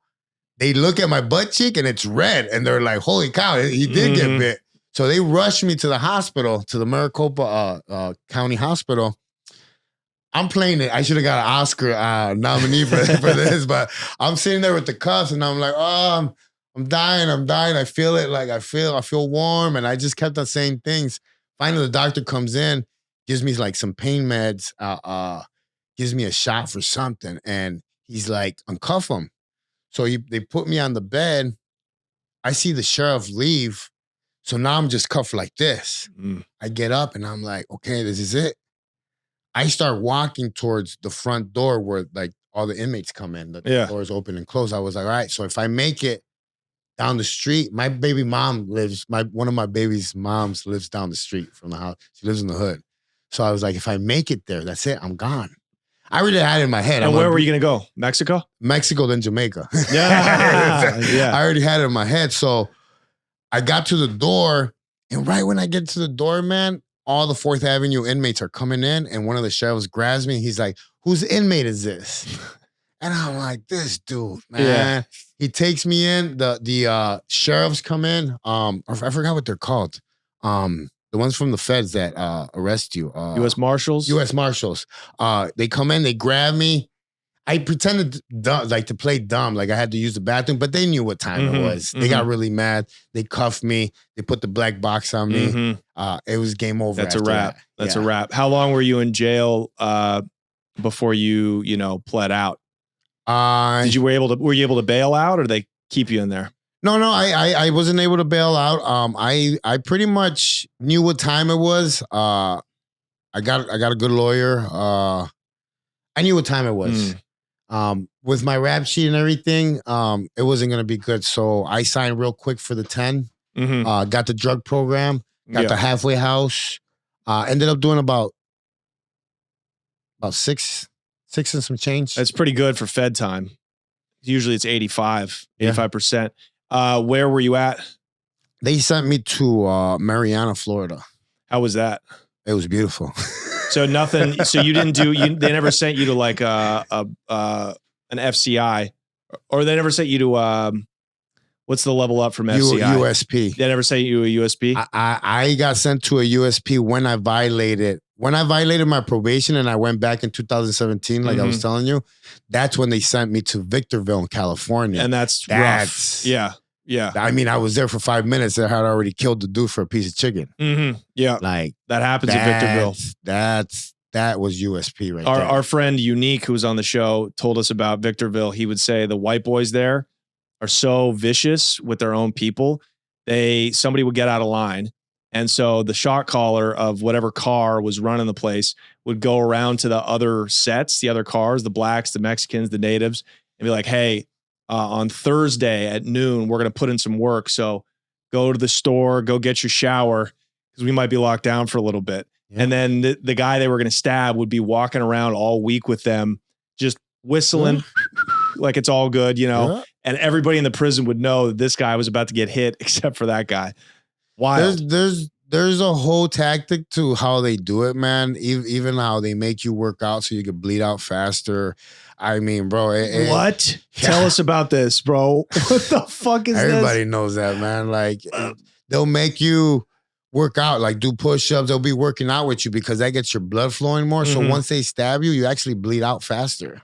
they look at my butt cheek and it's red. And they're like, holy cow, he did get bit. So they rushed me to the hospital, to the Maricopa County Hospital. I'm playing it. I should have got an Oscar nominee for this, but I'm sitting there with the cuffs and I'm like, I'm dying. I feel it. Like I feel warm. And I just kept on saying things. Finally, the doctor comes in, gives me like some pain meds, gives me a shot for something. And he's like, uncuff him. So they put me on the bed. I see the sheriff leave. So now I'm just cuffed like this. I get up and I'm like, okay, this is it. I start walking towards the front door where like all the inmates come in. The doors open and close. I was like, all right, so if I make it down the street, my baby mom lives, one of my baby's moms lives down the street from the house. She lives in the hood. So I was like, if I make it there, that's it, I'm gone. I already had it in my head. And where were you going to go? Mexico? Mexico, then Jamaica. Yeah. I already had it in my head. So I got to the door, and right when I get to the door, man, all the 4th Avenue inmates are coming in, and one of the sheriffs grabs me. He's like, whose inmate is this? And I'm like, this dude, man. Yeah. He takes me in. The sheriffs come in. I forgot what they're called. The ones from the feds that arrest you. U.S. Marshals? U.S. Marshals. They come in, they grab me. I pretended to play dumb, like I had to use the bathroom, but they knew what time it was. They got really mad. They cuffed me. They put the black box on me. It was game over. That's a wrap. That's a wrap. How long were you in jail before you pled out? Were you able to bail out, or did they keep you in there? No, I wasn't able to bail out. I pretty much knew what time it was. I got a good lawyer. I knew what time it was. With my rap sheet and everything, it wasn't gonna be good. So I signed real quick for the 10. Got the drug program, got the halfway house. Ended up doing about 6 and some change. That's pretty good for Fed time. Usually it's 85%. Where were you at? They sent me to Mariana, Florida. How was that? It was beautiful. So nothing. So you didn't do. They never sent you to like an FCI, or they never sent you to what's the level up from FCI? USP. They never sent you a USP. I got sent to a USP when I violated my probation, and I went back in 2017, like I was telling you. That's when they sent me to Victorville in California, and that's rough. Yeah. I mean, I was there for 5 minutes. I had already killed the dude for a piece of chicken. Yeah. Like that happens at Victorville. That was USP right there. Our our friend Unique, who was on the show, told us about Victorville. He would say the white boys there are so vicious with their own people. Somebody would get out of line. And so the shot caller of whatever car was running the place would go around to the other sets, the other cars, the blacks, the Mexicans, the natives, and be like, hey, on Thursday at noon, we're going to put in some work. So go to the store, go get your shower, because we might be locked down for a little bit. Yeah. And then the guy they were going to stab would be walking around all week with them, just whistling like it's all good, and everybody in the prison would know that this guy was about to get hit, except for that guy. Wild. There's a whole tactic to how they do it, man. Even how they make you work out so you can bleed out faster. I mean, bro. What? Yeah. Tell us about this, bro. What the fuck is Everybody knows that, man. Like, they'll make you work out, like do push-ups. They'll be working out with you because that gets your blood flowing more. So once they stab you, you actually bleed out faster.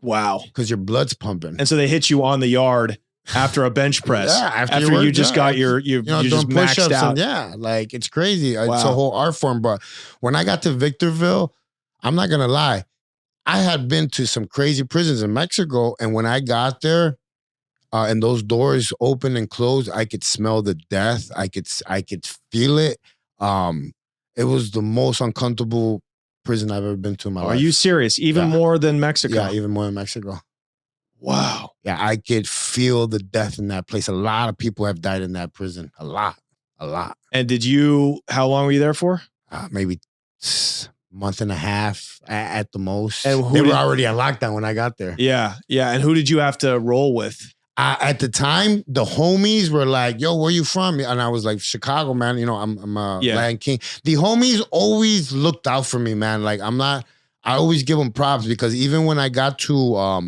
Wow. Because your blood's pumping. And so they hit you on the yard after a bench press. Yeah, after you just got you just maxed out. And, like, it's crazy. Wow. It's a whole art form. But when I got to Victorville, I'm not going to lie. I had been to some crazy prisons in Mexico. And when I got there and those doors open and close, I could smell the death. I could feel it. It was the most uncomfortable prison I've ever been to in my life. Are you serious? Even more than Mexico? Yeah, even more than Mexico. Wow. Yeah, I could feel the death in that place. A lot of people have died in that prison. A lot. And how long were you there for? Maybe a month and a half at the most. And they were already on lockdown when I got there. Yeah. And who did you have to roll with? At the time, the homies were like, yo, where you from? And I was like, Chicago, man. I'm a Latin King. The homies always looked out for me, man. Like, I always give them props because even when I got to La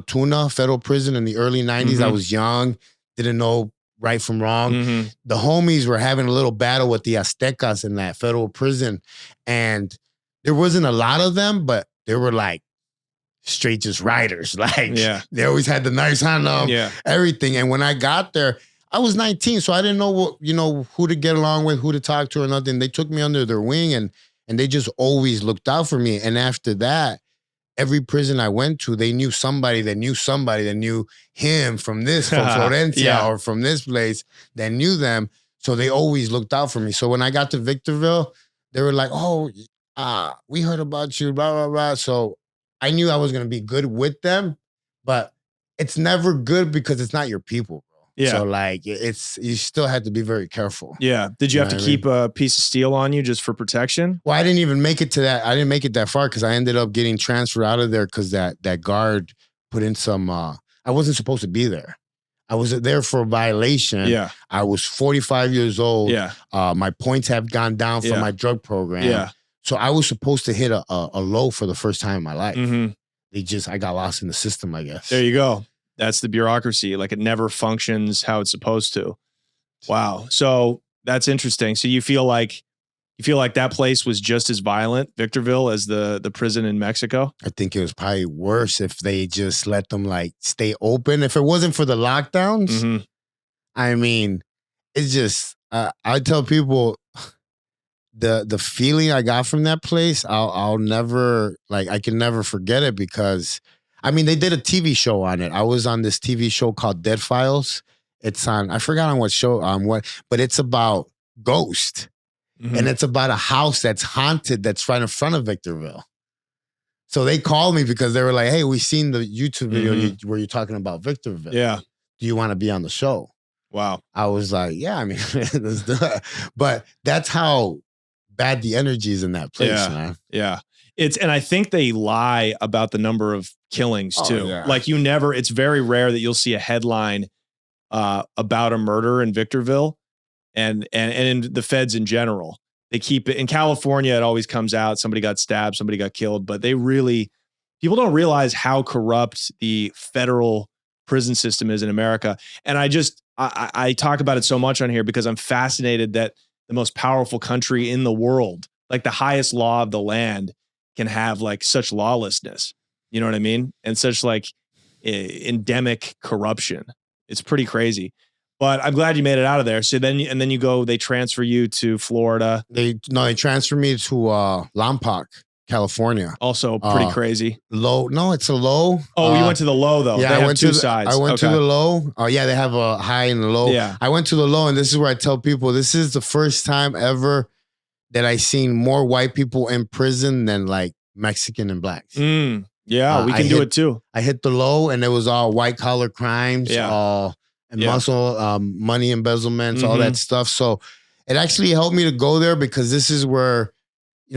Tuna federal prison in the early 90s, I was young, didn't know right from wrong. The homies were having a little battle with the Aztecas in that federal prison. And there wasn't a lot of them, but there were like straight just riders. Like Yeah. they always had the nice on them, Yeah. everything. And when I got there, I was 19, so I didn't know what, who to get along with, who to talk to or nothing. They took me under their wing and they just always looked out for me. And after that, every prison I went to, they knew somebody that knew somebody that knew him from Florencia Yeah. or from this place that knew them. So they always looked out for me. So when I got to Victorville, they were like, oh, we heard about you, blah, blah, blah. So I knew I was going to be good with them, but it's never good because it's not your people, bro. Yeah. So like you still had to be very careful. Yeah. Did you have to keep a piece of steel on you just for protection? Well, I didn't even make it to that. I didn't make it that far because I ended up getting transferred out of there because that guard put in some, I wasn't supposed to be there. I was there for a violation. Yeah. I was 45 years old. Yeah. My points have gone down from my drug program. Yeah. So I was supposed to hit a low for the first time in my life. Mm-hmm. I got lost in the system, I guess. There you go. That's the bureaucracy. Like it never functions how it's supposed to. Wow. So that's interesting. So you feel like that place was just as violent, Victorville, as the prison in Mexico? I think it was probably worse if they just let them like stay open. If it wasn't for the lockdowns, I mean, it's just, I tell people the feeling I got from that place, I'll never, like, I can never forget it because, I mean, they did a TV show on it. I was on this TV show called Dead Files. It's on, I forgot on what show, but it's about ghosts. And it's about a house that's haunted that's right in front of Victorville. So they called me because they were like, hey, we seen the YouTube video where you're talking about Victorville. Yeah. Do you want to be on the show? Wow. I was like, yeah, I mean, let's do it. But that's how bad the energy is in that place, man. Yeah. And I think they lie about the number of killings too. Yeah. Like it's very rare that you'll see a headline about a murder in Victorville and in the feds in general. They keep it in California. It always comes out. Somebody got stabbed, somebody got killed, but people don't realize how corrupt the federal prison system is in America. And I talk about it so much on here because I'm fascinated that the most powerful country in the world, like the highest law of the land, can have like such lawlessness. You know what I mean? And such like endemic corruption. It's pretty crazy. But I'm glad you made it out of there. So then you go, they transfer you to Florida. They transfer me to Lompoc, California. Also pretty crazy. Low. No, it's a low. Oh, you went to the low though. Yeah, they I have went two to sides. I went to the low. Oh yeah, they have a high and a low. Yeah. I went to the low, and this is where I tell people this is the first time ever that I seen more white people in prison than like Mexican and blacks. Yeah, we can do it too. I hit the low, and it was all white collar crimes. Yeah. And muscle, money embezzlements, all that stuff. So it actually helped me to go there because this is where,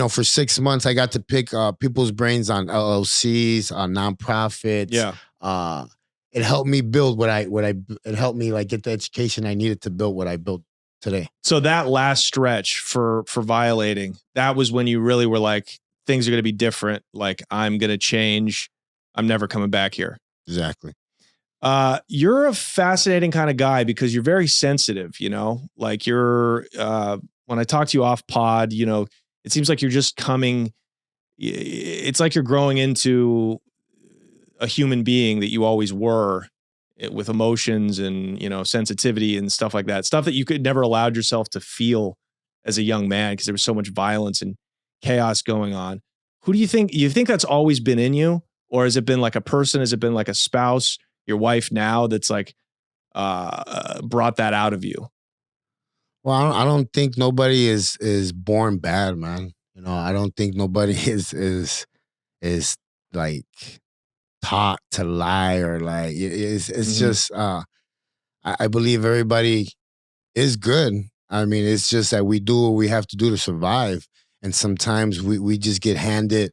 for 6 months I got to pick people's brains on LLCs, on nonprofits. Yeah. It helped me build it helped me like get the education I needed to build what I built today. So that last stretch for violating, that was when you really were like, things are going to be different. Like I'm going to change. I'm never coming back here. Exactly. You're a fascinating kind of guy because you're very sensitive, like when I talk to you off pod, it seems like you're just it's like you're growing into a human being that you always were with emotions and, sensitivity and stuff like that. Stuff that you could never allowed yourself to feel as a young man because there was so much violence and chaos going on. Who do you think that's always been in you? Or has it been like a person? Has it been like a spouse? Your wife now that's like brought that out of you? Well, I don't think nobody is born bad, man. I don't think nobody is like taught to lie or like it's just I believe everybody is good. I mean, it's just that we do what we have to do to survive, and sometimes we just get handed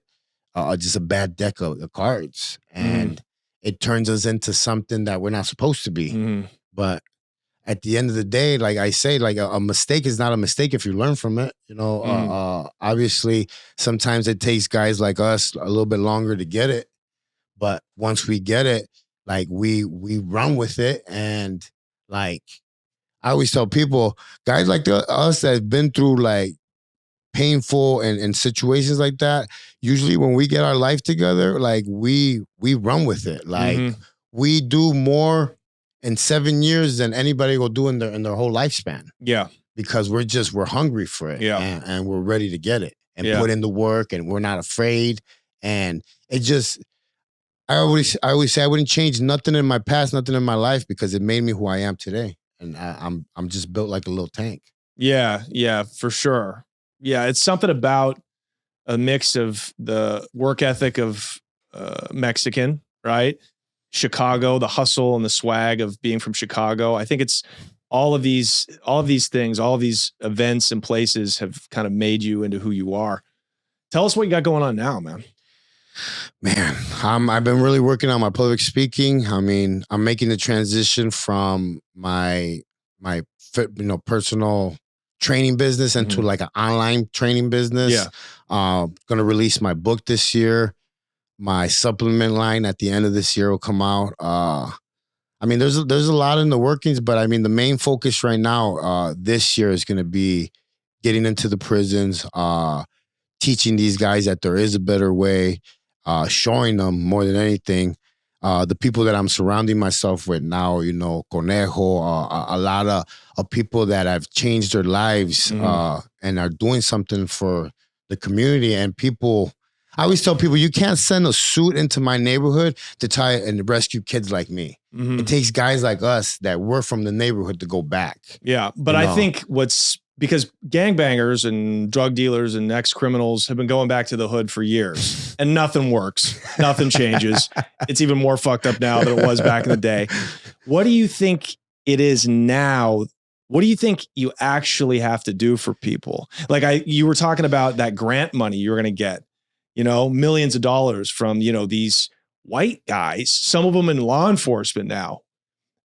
just a bad deck of cards and. It turns us into something that we're not supposed to be. But at the end of the day, like I say, like a mistake is not a mistake if you learn from it. Obviously, sometimes it takes guys like us a little bit longer to get it. But once we get it, like we run with it. And like I always tell people, guys like us that have been through like painful and situations like that, usually when we get our life together, like we run with it. Like we do more in 7 years than anybody will do in their whole lifespan. Yeah. Because we're hungry for it. Yeah. And we're ready to get it and put in the work, and we're not afraid. And it just, I always say I wouldn't change nothing in my past, nothing in my life, because it made me who I am today. And I'm just built like a little tank. Yeah. Yeah, for sure. Yeah. It's something about a mix of the work ethic of Mexican, right? Chicago, the hustle and the swag of being from Chicago. I think it's all of these things, all of these events and places have kind of made you into who you are. Tell us what you got going on now, man. Man, I've been really working on my public speaking. I mean, I'm making the transition from my personal training business into like an online training business. Yeah. Going to release my book this year. My supplement line at the end of this year will come out. I mean, there's a lot in the workings, but I mean, the main focus right now this year is going to be getting into the prisons, teaching these guys that there is a better way, showing them more than anything. The people that I'm surrounding myself with now, you know, Conejo, a lot of people that have changed their lives and are doing something for the community. And people, I always tell people, you can't send a suit into my neighborhood to try and rescue kids like me. It takes guys like us that were from the neighborhood to go back. Yeah, but I think because gangbangers and drug dealers and ex-criminals have been going back to the hood for years and nothing works. Nothing changes. It's even more fucked up now than it was back in the day. What do you think it is now? What do you think you actually have to do for people? Like you were talking about that grant money you're going to get, you know, millions of dollars from, you know, these white guys, some of them in law enforcement now,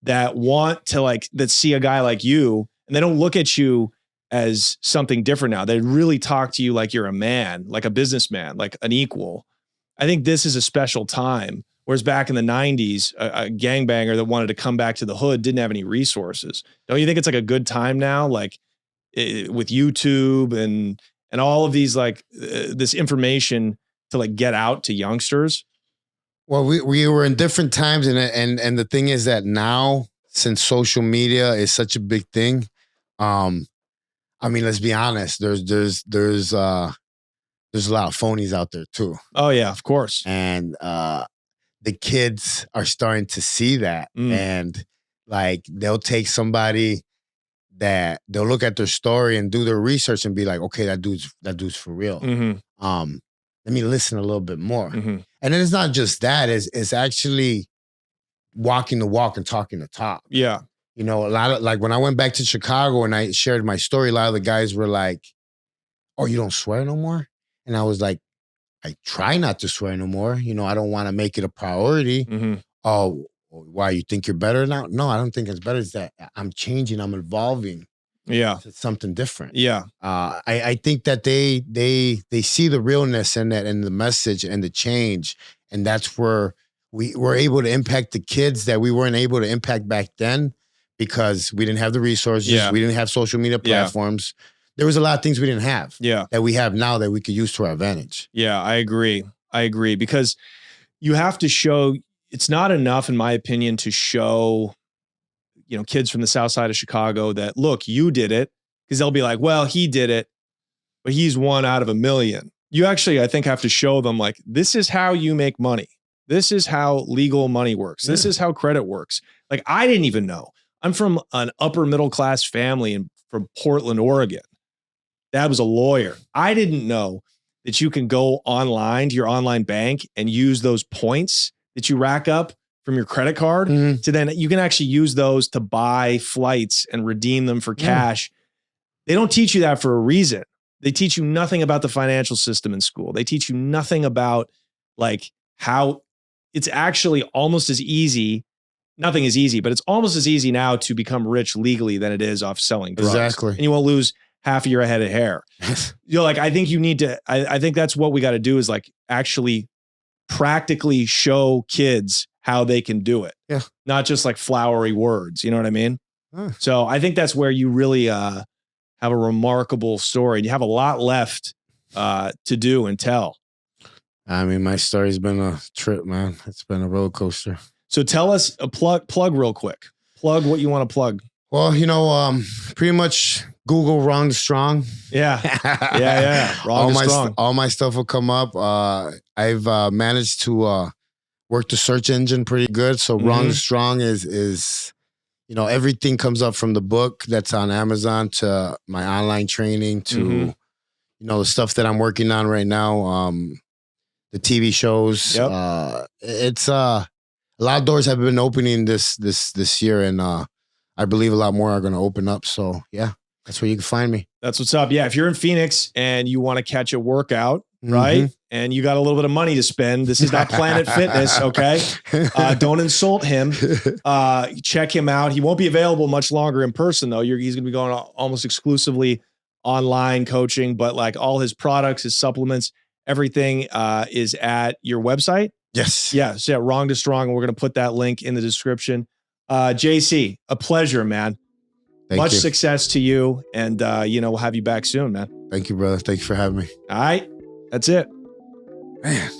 that want to that see a guy like you, and they don't look at you as something different now. They really talk to you like you're a man, like a businessman, like an equal. I think this is a special time. Whereas back in the 90s, a gangbanger that wanted to come back to the hood didn't have any resources. Don't you think it's like a good time now? Like with YouTube and all of these, this information to get out to youngsters? Well, we were in different times, and the thing is that now, since social media is such a big thing, I mean, let's be honest. There's a lot of phonies out there too. Oh yeah, of course. And the kids are starting to see that, and they'll take somebody that they'll look at their story and do their research and be like, okay, that dude's for real. Let me listen a little bit more. And then it's not just that, it's actually walking the walk and talking the talk. Yeah. You know, a lot of when I went back to Chicago and I shared my story, a lot of the guys were like, oh, you don't swear no more? And I was like, I try not to swear no more. You know, I don't want to make it a priority. Oh, why, you think you're better now? No, I don't think it's better. It's that I'm changing, I'm evolving. Yeah. To something different. Yeah. I think that they see the realness in that and the message and the change. And that's where we were able to impact the kids that we weren't able to impact back then because we didn't have the resources. Yeah. We didn't have social media platforms. There was a lot of things we didn't have that we have now that we could use to our advantage. Yeah, I agree. Because you have to show, it's not enough, in my opinion, to show, you know, kids from the south side of Chicago that, look, you did it, because they'll be like, well, he did it, but he's one out of a million. You actually, I think, have to show them this is how you make money. This is how legal money works. This is how credit works. I didn't even know. I'm from an upper middle class family from Portland, Oregon. Dad was a lawyer. I didn't know that you can go online to your online bank and use those points that you rack up from your credit card to then you can actually use those to buy flights and redeem them for cash. They don't teach you that for a reason. They teach you nothing about the financial system in school. They teach you nothing about how it's actually almost as easy. Nothing is easy, but it's almost as easy now to become rich legally than it is off selling drugs. Exactly. And you won't lose half of your head of hair. I think you need to, I think that's what we got to do is actually practically show kids how they can do it. Yeah. Not just flowery words. You know what I mean? So I think that's where you really have a remarkable story. And you have a lot left to do and tell. I mean, my story's been a trip, man. It's been a roller coaster. So tell us a plug real quick. Plug what you want to plug. Well, pretty much Google Wrong to Strong. Yeah. Wrong to Strong. All my stuff will come up. I've managed to work the search engine pretty good. So Wrong to Strong is everything comes up from the book that's on Amazon to my online training to, the stuff that I'm working on right now. The TV shows. Yep. It's a lot of doors have been opening this year, and I believe a lot more are going to open up. So yeah, that's where you can find me. That's what's up. Yeah, if you're in Phoenix and you want to catch a workout, right, and you got a little bit of money to spend, this is not Planet Fitness, okay? Don't insult him. Check him out. He won't be available much longer in person, though. He's going to be going almost exclusively online coaching, but like all his products, his supplements, everything is at your website. Yes. Yeah. So yeah, Wrong to Strong. And we're going to put that link in the description. JC, a pleasure, man. Much success to you. And, we'll have you back soon, man. Thank you, brother. Thank you for having me. All right. That's it. Man.